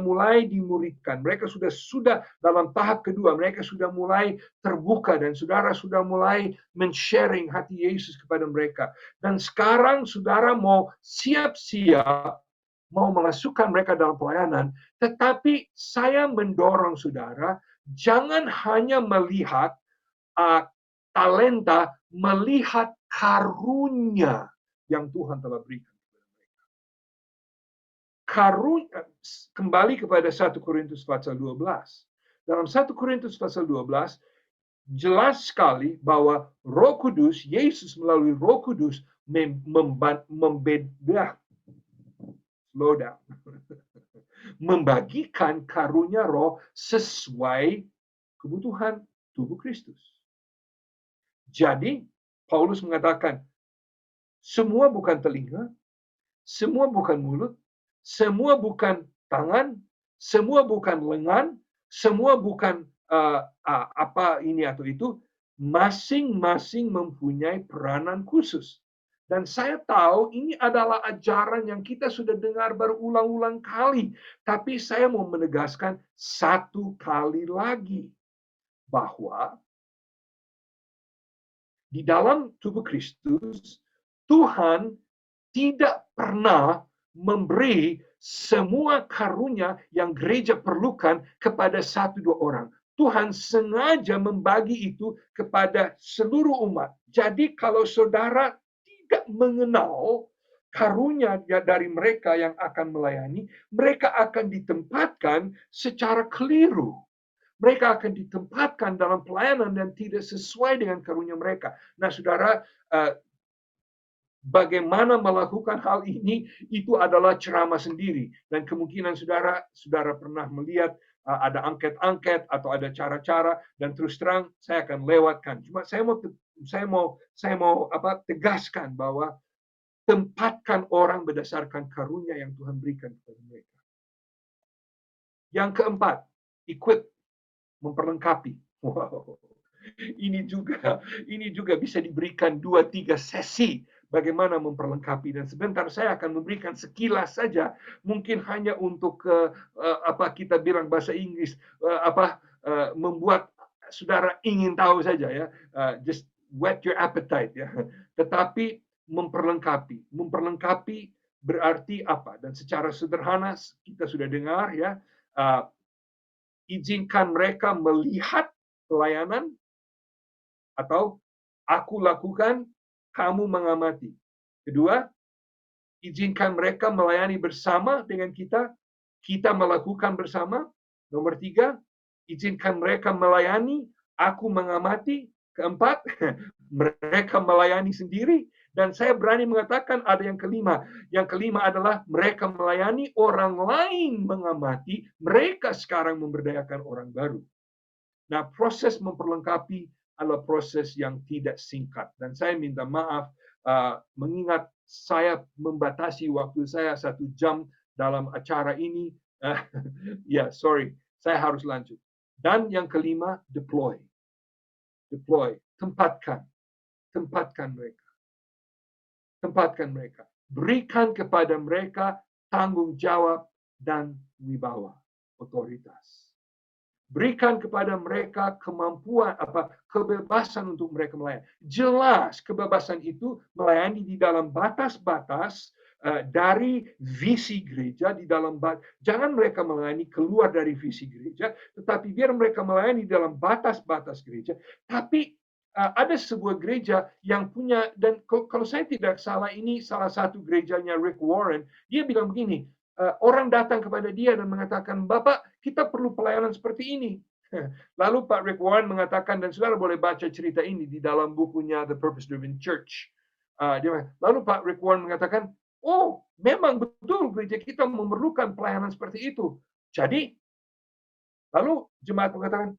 mulai dimuridkan, mereka sudah dalam tahap kedua, mereka sudah mulai terbuka dan saudara sudah mulai men-sharing hati Yesus kepada mereka. Dan sekarang saudara mau siap-siap mau memasukkan mereka dalam pelayanan, tetapi saya mendorong saudara jangan hanya melihat talenta, melihat karunia yang Tuhan telah berikan. Karunia, kembali kepada 1 Korintus pasal 12. Dalam 1 Korintus pasal 12, jelas sekali bahwa Roh Kudus, Yesus melalui Roh Kudus membagikan karunia roh sesuai kebutuhan tubuh Kristus. Jadi, Paulus mengatakan, semua bukan telinga, semua bukan mulut, semua bukan tangan, semua bukan lengan, semua bukan apa ini atau itu, masing-masing mempunyai peranan khusus. Dan saya tahu ini adalah ajaran yang kita sudah dengar berulang-ulang kali. Tapi saya mau menegaskan satu kali lagi. Bahwa di dalam tubuh Kristus, Tuhan tidak pernah memberi semua karunia yang gereja perlukan kepada 1-2 orang. Tuhan sengaja membagi itu kepada seluruh umat. Jadi kalau saudara tidak mengenal karunia dari mereka yang akan melayani, mereka akan ditempatkan secara keliru. Mereka akan ditempatkan dalam pelayanan dan tidak sesuai dengan karunia mereka. Nah, saudara, bagaimana melakukan hal ini itu adalah ceramah sendiri, dan kemungkinan saudara pernah melihat ada angket-angket atau ada cara-cara, dan terus terang saya akan lewatkan. Cuma saya mau tegaskan bahwa tempatkan orang berdasarkan karunia yang Tuhan berikan kepada mereka. Yang keempat, equip, memperlengkapi. Wow. Ini juga bisa diberikan 2-3 sesi bagaimana memperlengkapi, dan sebentar saya akan memberikan sekilas saja, mungkin hanya untuk kita bilang bahasa Inggris, membuat saudara ingin tahu saja ya, just whet your appetite ya. Tetapi memperlengkapi berarti apa? Dan secara sederhana kita sudah dengar ya, izinkan mereka melihat pelayanan, atau aku lakukan, kamu mengamati. Kedua, izinkan mereka melayani bersama dengan kita, kita melakukan bersama. Nomor 3, izinkan mereka melayani, aku mengamati. Keempat, mereka melayani sendiri. Dan saya berani mengatakan ada yang kelima. Yang kelima adalah mereka melayani, orang lain mengamati, mereka sekarang memberdayakan orang baru. Nah, proses memperlengkapi adalah proses yang tidak singkat. Dan saya minta maaf, mengingat saya membatasi waktu saya 1 jam dalam acara ini. Sorry, saya harus lanjut. Dan yang kelima, deploy. Tempatkan mereka. Berikan kepada mereka tanggung jawab dan wibawa, otoritas. Berikan kepada mereka kemampuan, kebebasan untuk mereka melayani. Jelas kebebasan itu melayani di dalam batas-batas dari visi gereja, jangan mereka melayani keluar dari visi gereja, tetapi biar mereka melayani dalam batas-batas gereja. Tapi ada sebuah gereja yang punya, dan kalau saya tidak salah ini salah satu gerejanya Rick Warren, dia bilang begini, orang datang kepada dia dan mengatakan, Bapak, kita perlu pelayanan seperti ini. Lalu Pak Rick Warren mengatakan, dan saudara boleh baca cerita ini di dalam bukunya The Purpose Driven Church. Lalu Pak Rick Warren mengatakan, oh, memang betul gereja kita memerlukan pelayanan seperti itu. Jadi, lalu jemaat mengatakan,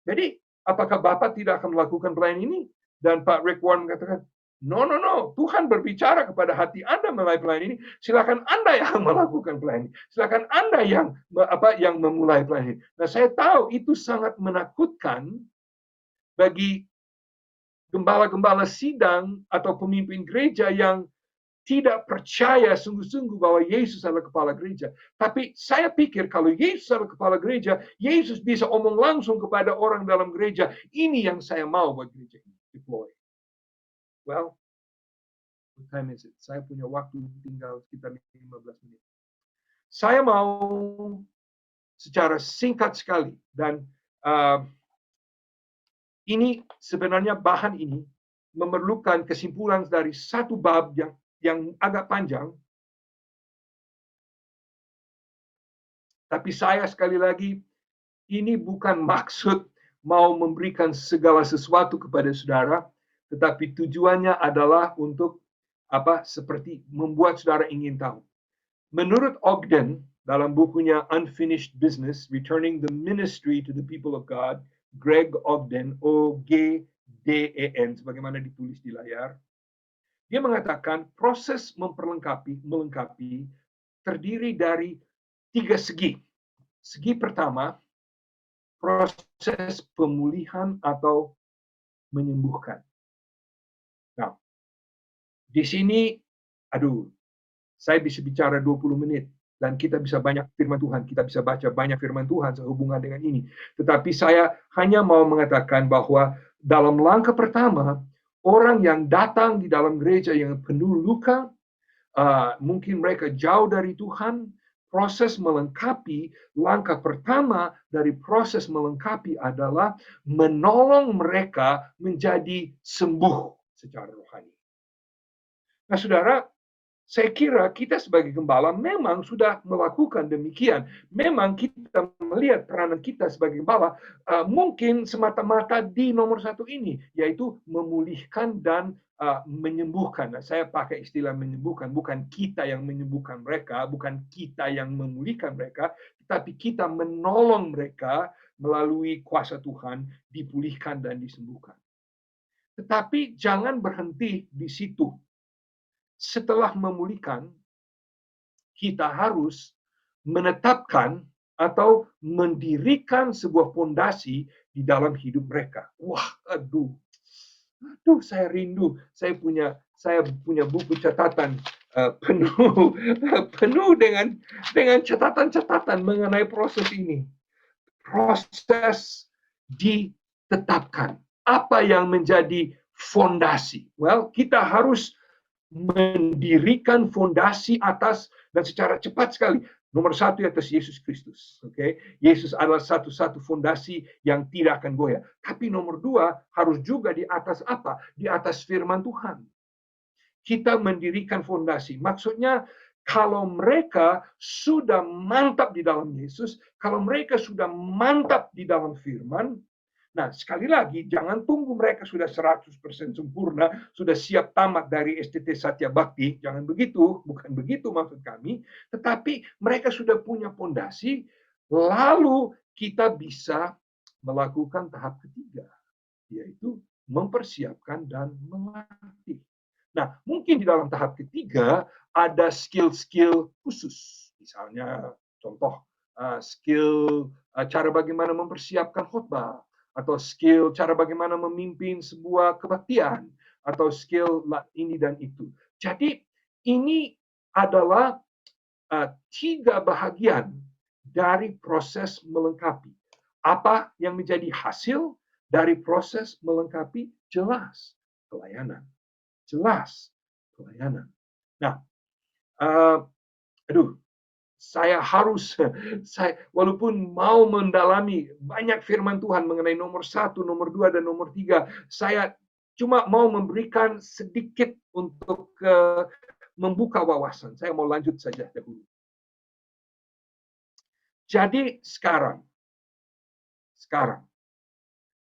jadi apakah Bapak tidak akan melakukan pelayanan ini? Dan Pak Rick Warren mengatakan, No. Tuhan berbicara kepada hati Anda melalui pelayanan ini. Silakan Anda yang melakukan pelayanan ini. Silakan Anda yang memulai pelayanan ini. Nah, saya tahu itu sangat menakutkan bagi gembala-gembala sidang atau pemimpin gereja yang tidak percaya sungguh-sungguh bahwa Yesus adalah kepala gereja. Tapi saya pikir kalau Yesus adalah kepala gereja, Yesus bisa omong langsung kepada orang dalam gereja. Ini yang saya mau buat gereja ini. Deploy. Well, what time is it? Saya punya waktu tinggal sekitar 15 menit. Saya mau secara singkat sekali, dan ini sebenarnya bahan ini memerlukan kesimpulan dari satu bab yang agak panjang. Tapi saya sekali lagi, ini bukan maksud mau memberikan segala sesuatu kepada saudara, tetapi tujuannya adalah untuk seperti membuat saudara ingin tahu. Menurut Ogden, dalam bukunya Unfinished Business, Returning the Ministry to the People of God, Greg Ogden, O-G-D-E-N, sebagaimana ditulis di layar, dia mengatakan proses melengkapi terdiri dari 3 segi. Segi pertama, proses pemulihan atau menyembuhkan. Nah, di sini, saya bisa bicara 20 menit, dan kita bisa banyak firman Tuhan, kita bisa baca banyak firman Tuhan sehubungan dengan ini. Tetapi saya hanya mau mengatakan bahwa dalam langkah pertama, orang yang datang di dalam gereja yang penuh luka, mungkin mereka jauh dari Tuhan, proses melengkapi, langkah pertama dari proses melengkapi adalah menolong mereka menjadi sembuh secara rohani. Nah, saudara, Saya kira kita sebagai gembala memang sudah melakukan demikian. Memang kita melihat peranan kita sebagai gembala mungkin semata-mata di nomor satu ini, yaitu memulihkan dan menyembuhkan. Nah, saya pakai istilah menyembuhkan, bukan kita yang menyembuhkan mereka, bukan kita yang memulihkan mereka, tapi kita menolong mereka melalui kuasa Tuhan dipulihkan dan disembuhkan. Tetapi jangan berhenti di situ. Setelah memulihkan, kita harus menetapkan atau mendirikan sebuah fondasi di dalam hidup mereka. Wah, aduh, saya rindu. Saya punya buku catatan penuh penuh dengan catatan-catatan mengenai proses ini. Proses ditetapkan. Apa yang menjadi fondasi? Well, kita harus mendirikan fondasi atas dan secara cepat sekali. Nomor satu atas Yesus Kristus. Okay? Yesus adalah satu-satu fondasi yang tidak akan goyah. Tapi nomor dua harus juga di atas apa? Di atas firman Tuhan. Kita mendirikan fondasi. Maksudnya kalau mereka sudah mantap di dalam Yesus, kalau mereka sudah mantap di dalam firman, nah, sekali lagi, jangan tunggu mereka sudah 100% sempurna, sudah siap tamat dari STT Satya Bakti. Jangan begitu, bukan begitu maksud kami. Tetapi mereka sudah punya fondasi, lalu kita bisa melakukan tahap ketiga, yaitu mempersiapkan dan melatih. Nah, mungkin di dalam tahap ketiga ada skill-skill khusus. Misalnya, contoh, skill cara bagaimana mempersiapkan khotbah, atau skill cara bagaimana memimpin sebuah kebaktian, atau skill ini dan itu. Jadi ini adalah tiga bahagian dari proses melengkapi. Apa yang menjadi hasil dari proses melengkapi? Jelas pelayanan. Jelas pelayanan. Nah, saya walaupun mau mendalami banyak firman Tuhan mengenai nomor 1, nomor 2, dan nomor 3, saya cuma mau memberikan sedikit untuk membuka wawasan. Saya mau lanjut saja dahulu. Jadi sekarang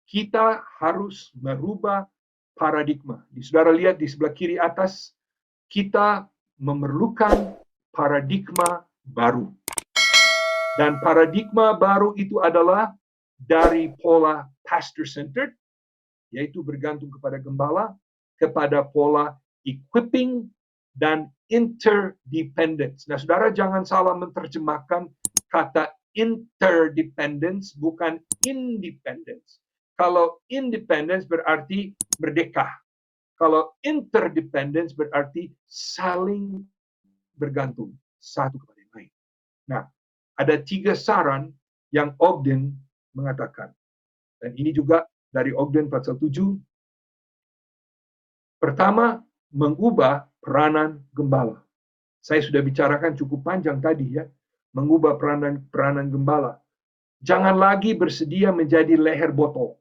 kita harus merubah paradigma. Saudara lihat di sebelah kiri atas, kita memerlukan paradigma baru. Dan paradigma baru itu adalah dari pola pastor-centered, yaitu bergantung kepada gembala, kepada pola equipping dan interdependence. Nah, saudara jangan salah menerjemahkan kata interdependence, bukan independence. Kalau independence berarti merdeka. Kalau interdependence berarti saling bergantung satu kepada yang lain. Nah, ada 3 saran yang Ogden mengatakan. Dan ini juga dari Ogden pasal 7. Pertama, mengubah peranan gembala. Saya sudah bicarakan cukup panjang tadi ya, mengubah peranan gembala. Jangan lagi bersedia menjadi leher botol.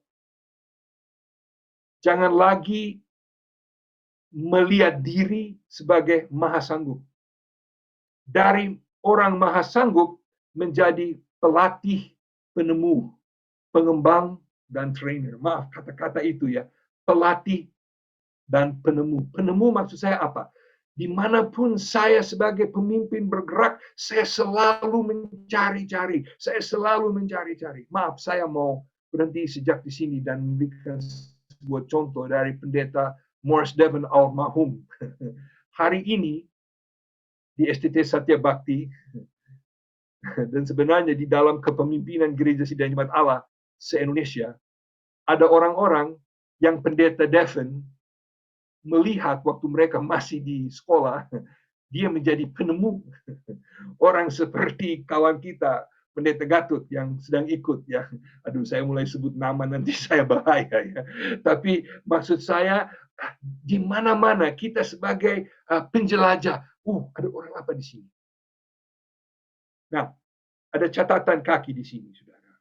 Jangan lagi melihat diri sebagai maha sanggup. Dari orang maha sanggup menjadi pelatih, penemu, pengembang, dan trainer. Maaf kata-kata itu ya. Pelatih dan penemu. Penemu maksud saya apa? Dimanapun saya sebagai pemimpin bergerak, saya selalu mencari-cari. Saya selalu mencari-cari. Maaf, saya mau berhenti sejak di sini dan memberikan sebuah contoh dari pendeta Morris Devon almarhum. Hari ini di STT Satya Bakti, dan sebenarnya di dalam kepemimpinan Gereja Sidang Jemaat Allah se-Indonesia, ada orang-orang yang pendeta Devon melihat waktu mereka masih di sekolah, dia menjadi penemu. Orang seperti kawan kita, pendeta Gatut yang sedang ikut ya. Aduh, saya mulai sebut nama nanti saya bahaya ya. Tapi maksud saya di mana-mana kita sebagai penjelajah, ada orang apa di sini? Nah, ada catatan kaki di sini, saudara.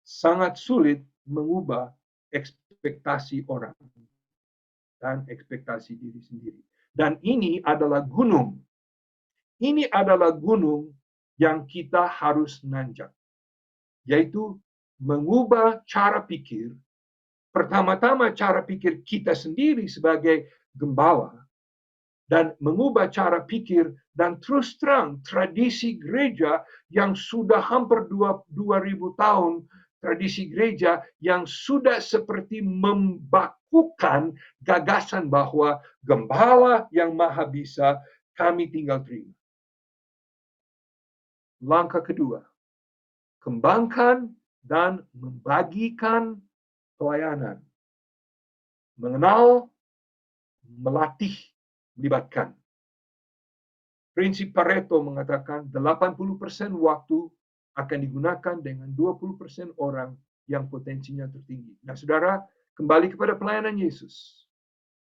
Sangat sulit mengubah ekspektasi orang dan ekspektasi diri sendiri. Dan ini adalah gunung ini adalah gunung yang kita harus nanjak, yaitu mengubah cara pikir. Pertama-tama cara pikir kita sendiri sebagai gembala, dan mengubah cara pikir dan terus terang tradisi gereja yang sudah hampir 2000 tahun, tradisi gereja yang sudah seperti membakukan gagasan bahwa gembala yang maha bisa kami tinggal terima. Langkah kedua, kembangkan dan membagikan pelayanan. Mengenal, melatih, melibatkan. Prinsip Pareto mengatakan 80% waktu akan digunakan dengan 20% orang yang potensinya tertinggi. Nah, saudara, kembali kepada pelayanan Yesus.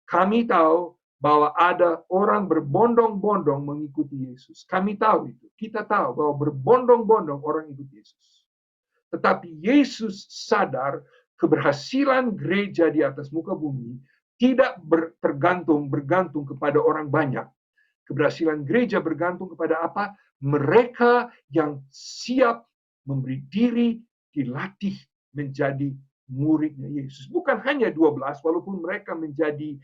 Kami tahu bahwa ada orang berbondong-bondong mengikuti Yesus. Kami tahu itu. Kita tahu bahwa berbondong-bondong orang ikut Yesus. Tetapi Yesus sadar keberhasilan gereja di atas muka bumi tidak bergantung kepada orang banyak. Keberhasilan gereja bergantung kepada apa? Mereka yang siap memberi diri, dilatih menjadi muridnya Yesus. Bukan hanya 12, walaupun mereka menjadi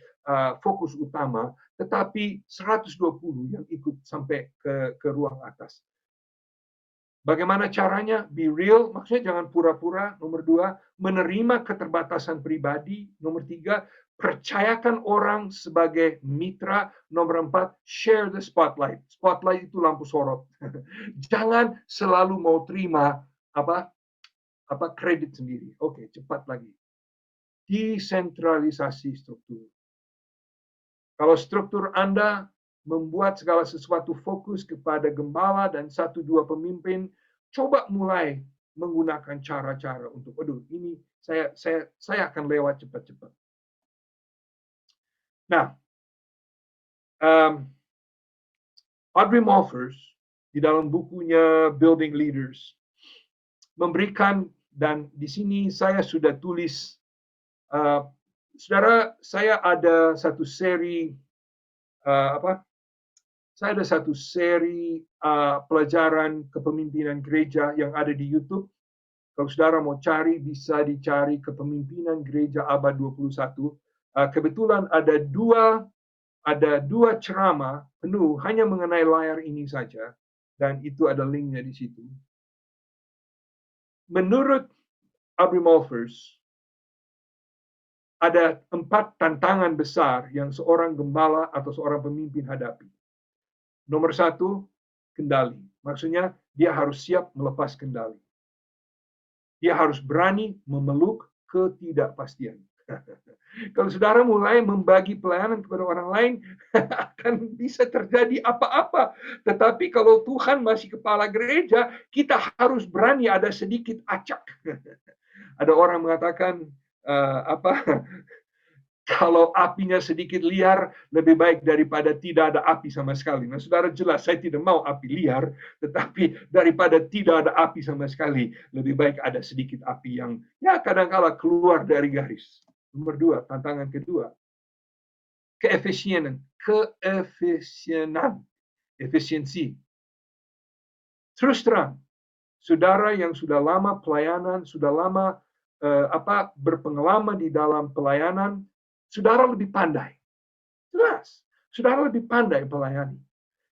fokus utama, tetapi 120 yang ikut sampai ke ruang atas. Bagaimana caranya? Be real, maksudnya jangan pura-pura. Nomor 2, menerima keterbatasan pribadi. Nomor 3, percayakan orang sebagai mitra. Nomor 4, share the spotlight. Spotlight itu lampu sorot. Jangan selalu mau terima kredit sendiri. Oke, cepat lagi. Desentralisasi struktur. Kalau struktur Anda membuat segala sesuatu fokus kepada gembala dan 1-2 pemimpin, coba mulai menggunakan cara-cara untuk, ini saya akan lewat cepat-cepat. Nah, Audrey Malphurs di dalam bukunya Building Leaders memberikan, dan di sini saya sudah tulis, saudara, saya ada satu seri pelajaran kepemimpinan gereja yang ada di YouTube. Kalau saudara mau cari, bisa dicari Kepemimpinan Gereja Abad 21. Kebetulan ada dua ceramah penuh hanya mengenai layar ini saja, dan itu ada linknya di situ. Menurut Audrey Malphurs, ada 4 tantangan besar yang seorang gembala atau seorang pemimpin hadapi. Nomor 1, kendali. Maksudnya dia harus siap melepas kendali. Dia harus berani memeluk ketidakpastian. Kalau saudara mulai membagi pelayanan kepada orang lain, akan bisa terjadi apa-apa. Tetapi kalau Tuhan masih kepala gereja, kita harus berani ada sedikit acak. Ada orang mengatakan, kalau apinya sedikit liar, lebih baik daripada tidak ada api sama sekali. Nah, saudara, jelas saya tidak mau api liar, tetapi daripada tidak ada api sama sekali, lebih baik ada sedikit api yang kadang-kala keluar dari garis. Nomor 2, tantangan kedua, efisiensi. Terus terang, saudara yang sudah lama pelayanan, sudah lama berpengalaman di dalam pelayanan, saudara lebih pandai. Jelas, saudara lebih pandai melayani.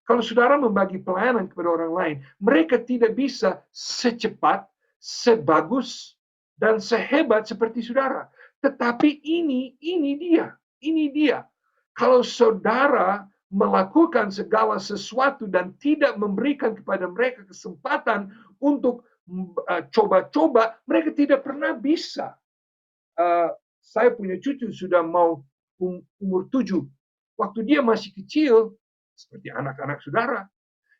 Kalau saudara membagi pelayanan kepada orang lain, mereka tidak bisa secepat, sebagus, dan sehebat seperti saudara. Tetapi ini dia. Kalau saudara melakukan segala sesuatu dan tidak memberikan kepada mereka kesempatan untuk coba-coba, mereka tidak pernah bisa. Saya punya cucu sudah mau umur 7. Waktu dia masih kecil, seperti anak-anak saudara,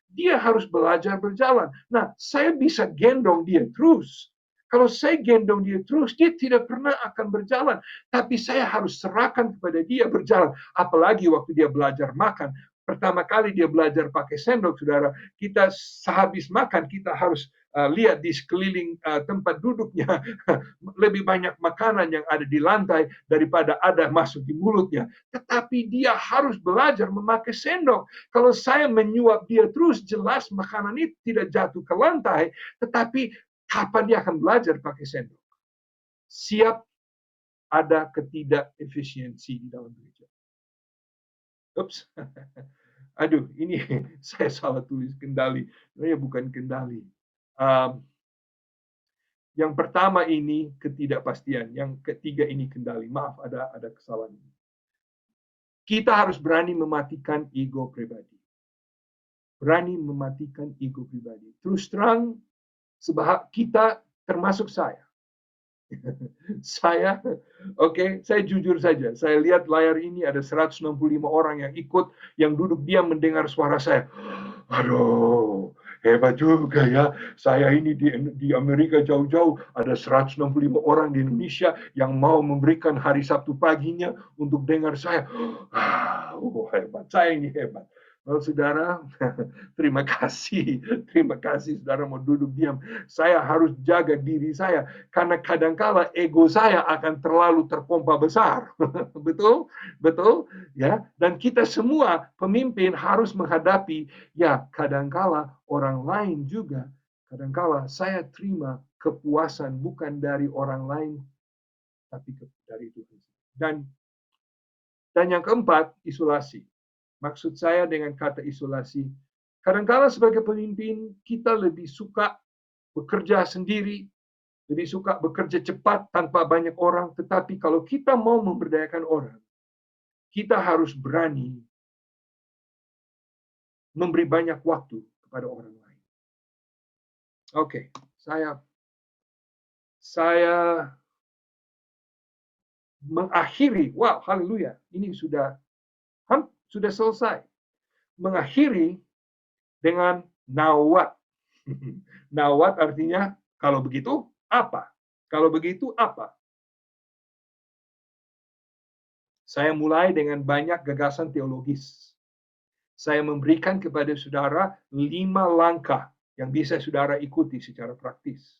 dia harus belajar berjalan. Nah, saya bisa gendong dia terus. Kalau saya gendong dia terus, dia tidak pernah akan berjalan. Tapi saya harus serahkan kepada dia berjalan. Apalagi waktu dia belajar makan. Pertama kali dia belajar pakai sendok, saudara. Kita sehabis makan, kita harus lihat di sekeliling tempat duduknya lebih banyak makanan yang ada di lantai daripada ada masuk di mulutnya. Tetapi dia harus belajar memakai sendok. Kalau saya menyuap dia terus, jelas makanan itu tidak jatuh ke lantai, tetapi kapan dia akan belajar pakai sendok? Siap ada ketidakefisiensi di dalam gereja. Ups. Aduh, ini saya salah tulis kendali. Sebenarnya bukan kendali. Yang pertama ini ketidakpastian, yang ketiga ini kendali. Maaf, ada kesalahan. Kita harus berani mematikan ego pribadi. Berani mematikan ego pribadi. Terus terang, kita termasuk saya. Saya jujur saja. Saya lihat layar ini ada 165 orang yang ikut, yang duduk diam mendengar suara saya. Aduh, hebat juga ya. Saya ini di Amerika jauh-jauh, ada 165 orang di Indonesia yang mau memberikan hari Sabtu paginya untuk dengar saya. Hebat. Saya ini hebat. Well, saudara, terima kasih saudara mau duduk diam. Saya harus jaga diri saya karena kadangkala ego saya akan terlalu terpompa besar. betul ya. Dan kita semua pemimpin harus menghadapi ya kadangkala orang lain juga. Kadangkala saya terima kepuasan bukan dari orang lain tapi dari Tuhan. Dan yang keempat, isolasi. Maksud saya dengan kata isolasi, kadang-kala sebagai pemimpin, kita lebih suka bekerja sendiri, lebih suka bekerja cepat tanpa banyak orang. Tetapi kalau kita mau memberdayakan orang, kita harus berani memberi banyak waktu kepada orang lain. Oke, saya mengakhiri. Wow, haleluya. Ini sudah selesai. Mengakhiri dengan now what? Now what artinya kalau begitu apa? Kalau begitu apa? Saya mulai dengan banyak gagasan teologis. Saya memberikan kepada saudara 5 langkah yang bisa saudara ikuti secara praktis.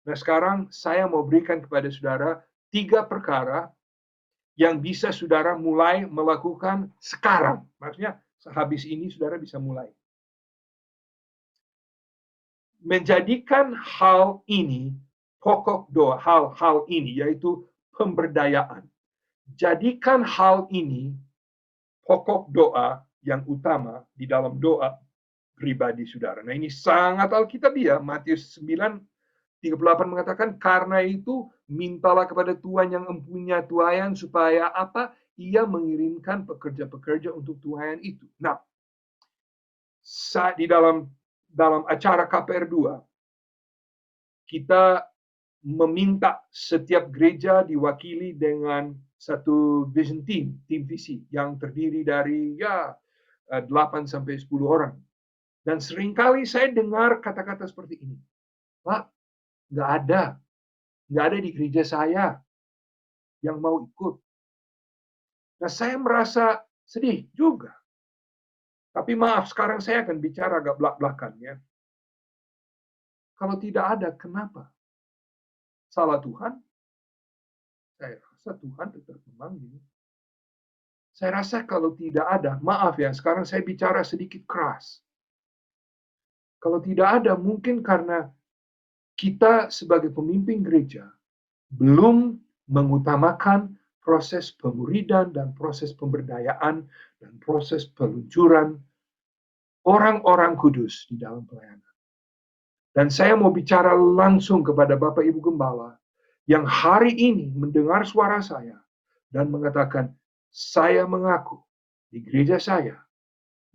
Nah, sekarang saya mau berikan kepada saudara 3 perkara yang bisa saudara mulai melakukan sekarang. Maksudnya, sehabis ini saudara bisa mulai. Menjadikan hal ini pokok doa, hal-hal ini yaitu pemberdayaan. Jadikan hal ini pokok doa yang utama di dalam doa pribadi saudara. Nah, ini sangat alkitabiah. Matius 9:38 mengatakan, karena itu mintalah kepada Tuhan yang mempunyai tuaian supaya apa? Ia mengirimkan pekerja-pekerja untuk tuaian itu. Nah, di dalam acara KPR 2, kita meminta setiap gereja diwakili dengan satu vision team visi yang terdiri dari 8 sampai 10 orang. Dan seringkali saya dengar kata-kata seperti ini. Pak, nggak ada di gereja saya yang mau ikut. Nah, saya merasa sedih juga. Tapi maaf, sekarang saya akan bicara agak belak-belakan ya. Kalau tidak ada, kenapa? Salah Tuhan? Saya rasa Tuhan tetap memanggil. Saya rasa kalau tidak ada, maaf ya, sekarang saya bicara sedikit keras. Kalau tidak ada, mungkin karena kita sebagai pemimpin gereja belum mengutamakan proses pemuridan dan proses pemberdayaan dan proses peluncuran orang-orang kudus di dalam pelayanan. Dan saya mau bicara langsung kepada Bapak Ibu Gembala yang hari ini mendengar suara saya dan mengatakan, saya mengaku di gereja saya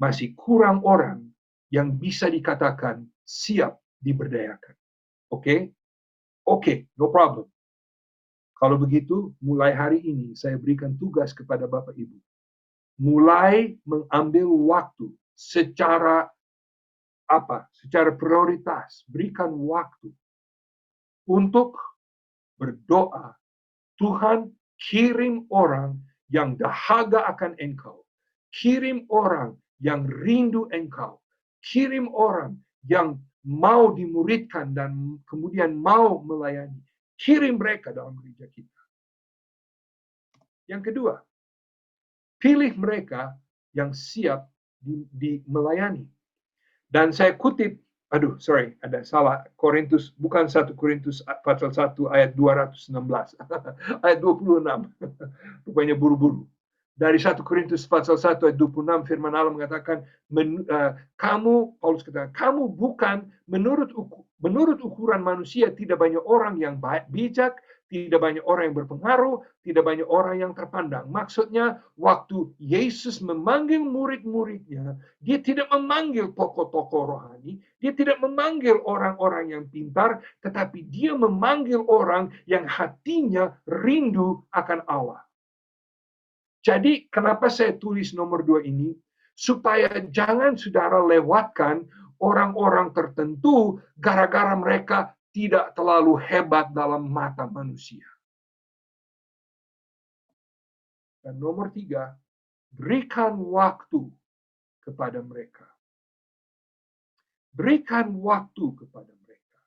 masih kurang orang yang bisa dikatakan siap diberdayakan. Oke? Oke, no problem. Kalau begitu, mulai hari ini saya berikan tugas kepada Bapak Ibu. Mulai mengambil waktu secara prioritas. Berikan waktu untuk berdoa. Tuhan, kirim orang yang dahaga akan Engkau. Kirim orang yang rindu Engkau. Kirim orang yang mau dimuridkan dan kemudian mau melayani. Kirim mereka dalam gereja kita. Yang kedua, pilih mereka yang siap melayani. Dan saya kutip, ada salah, Korintus, bukan 1 Korintus pasal 1 ayat 216, ayat 26, rupanya buru-buru. Dari 1 Korintus pasal 1 ayat 26, firman Allah mengatakan, Paulus katakan, kamu bukan menurut ukuran manusia, tidak banyak orang yang bijak, tidak banyak orang yang berpengaruh, tidak banyak orang yang terpandang. Maksudnya, waktu Yesus memanggil murid-muridnya, dia tidak memanggil tokoh-tokoh rohani, dia tidak memanggil orang-orang yang pintar, tetapi dia memanggil orang yang hatinya rindu akan Allah. Jadi, kenapa saya tulis nomor 2 ini? Supaya jangan saudara lewatkan orang-orang tertentu gara-gara mereka tidak terlalu hebat dalam mata manusia. Dan nomor 3, berikan waktu kepada mereka. Berikan waktu kepada mereka.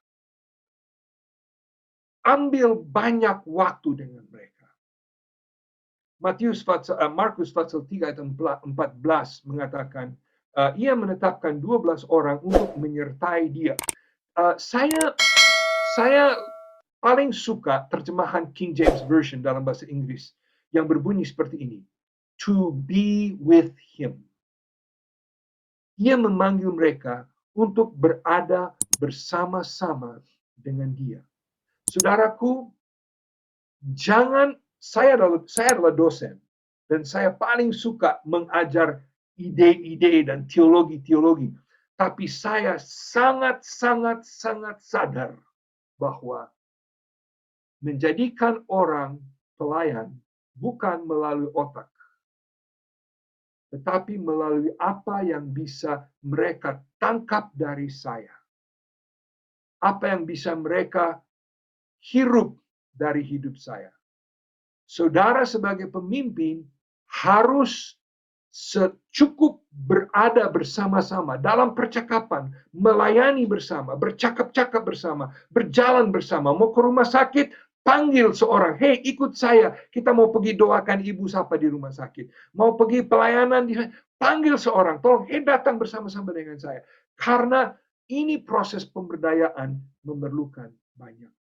Ambil banyak waktu dengan mereka. Markus pasal 3 ayat 14 mengatakan, ia menetapkan 12 orang untuk menyertai dia. Saya paling suka terjemahan King James Version dalam bahasa Inggris yang berbunyi seperti ini. To be with him. Ia memanggil mereka untuk berada bersama-sama dengan dia. Saudaraku, saya adalah dosen dan saya paling suka mengajar ide-ide dan teologi-teologi. Tapi saya sangat sadar bahwa menjadikan orang pelayan bukan melalui otak, tetapi melalui apa yang bisa mereka tangkap dari saya. Apa yang bisa mereka hirup dari hidup saya. Saudara sebagai pemimpin harus cukup berada bersama-sama dalam percakapan, melayani bersama, bercakap-cakap bersama, berjalan bersama. Mau ke rumah sakit, panggil seorang, hey ikut saya, kita mau pergi doakan ibu siapa di rumah sakit. Mau pergi pelayanan, panggil seorang, tolong, hey datang bersama-sama dengan saya. Karena ini proses pemberdayaan memerlukan banyak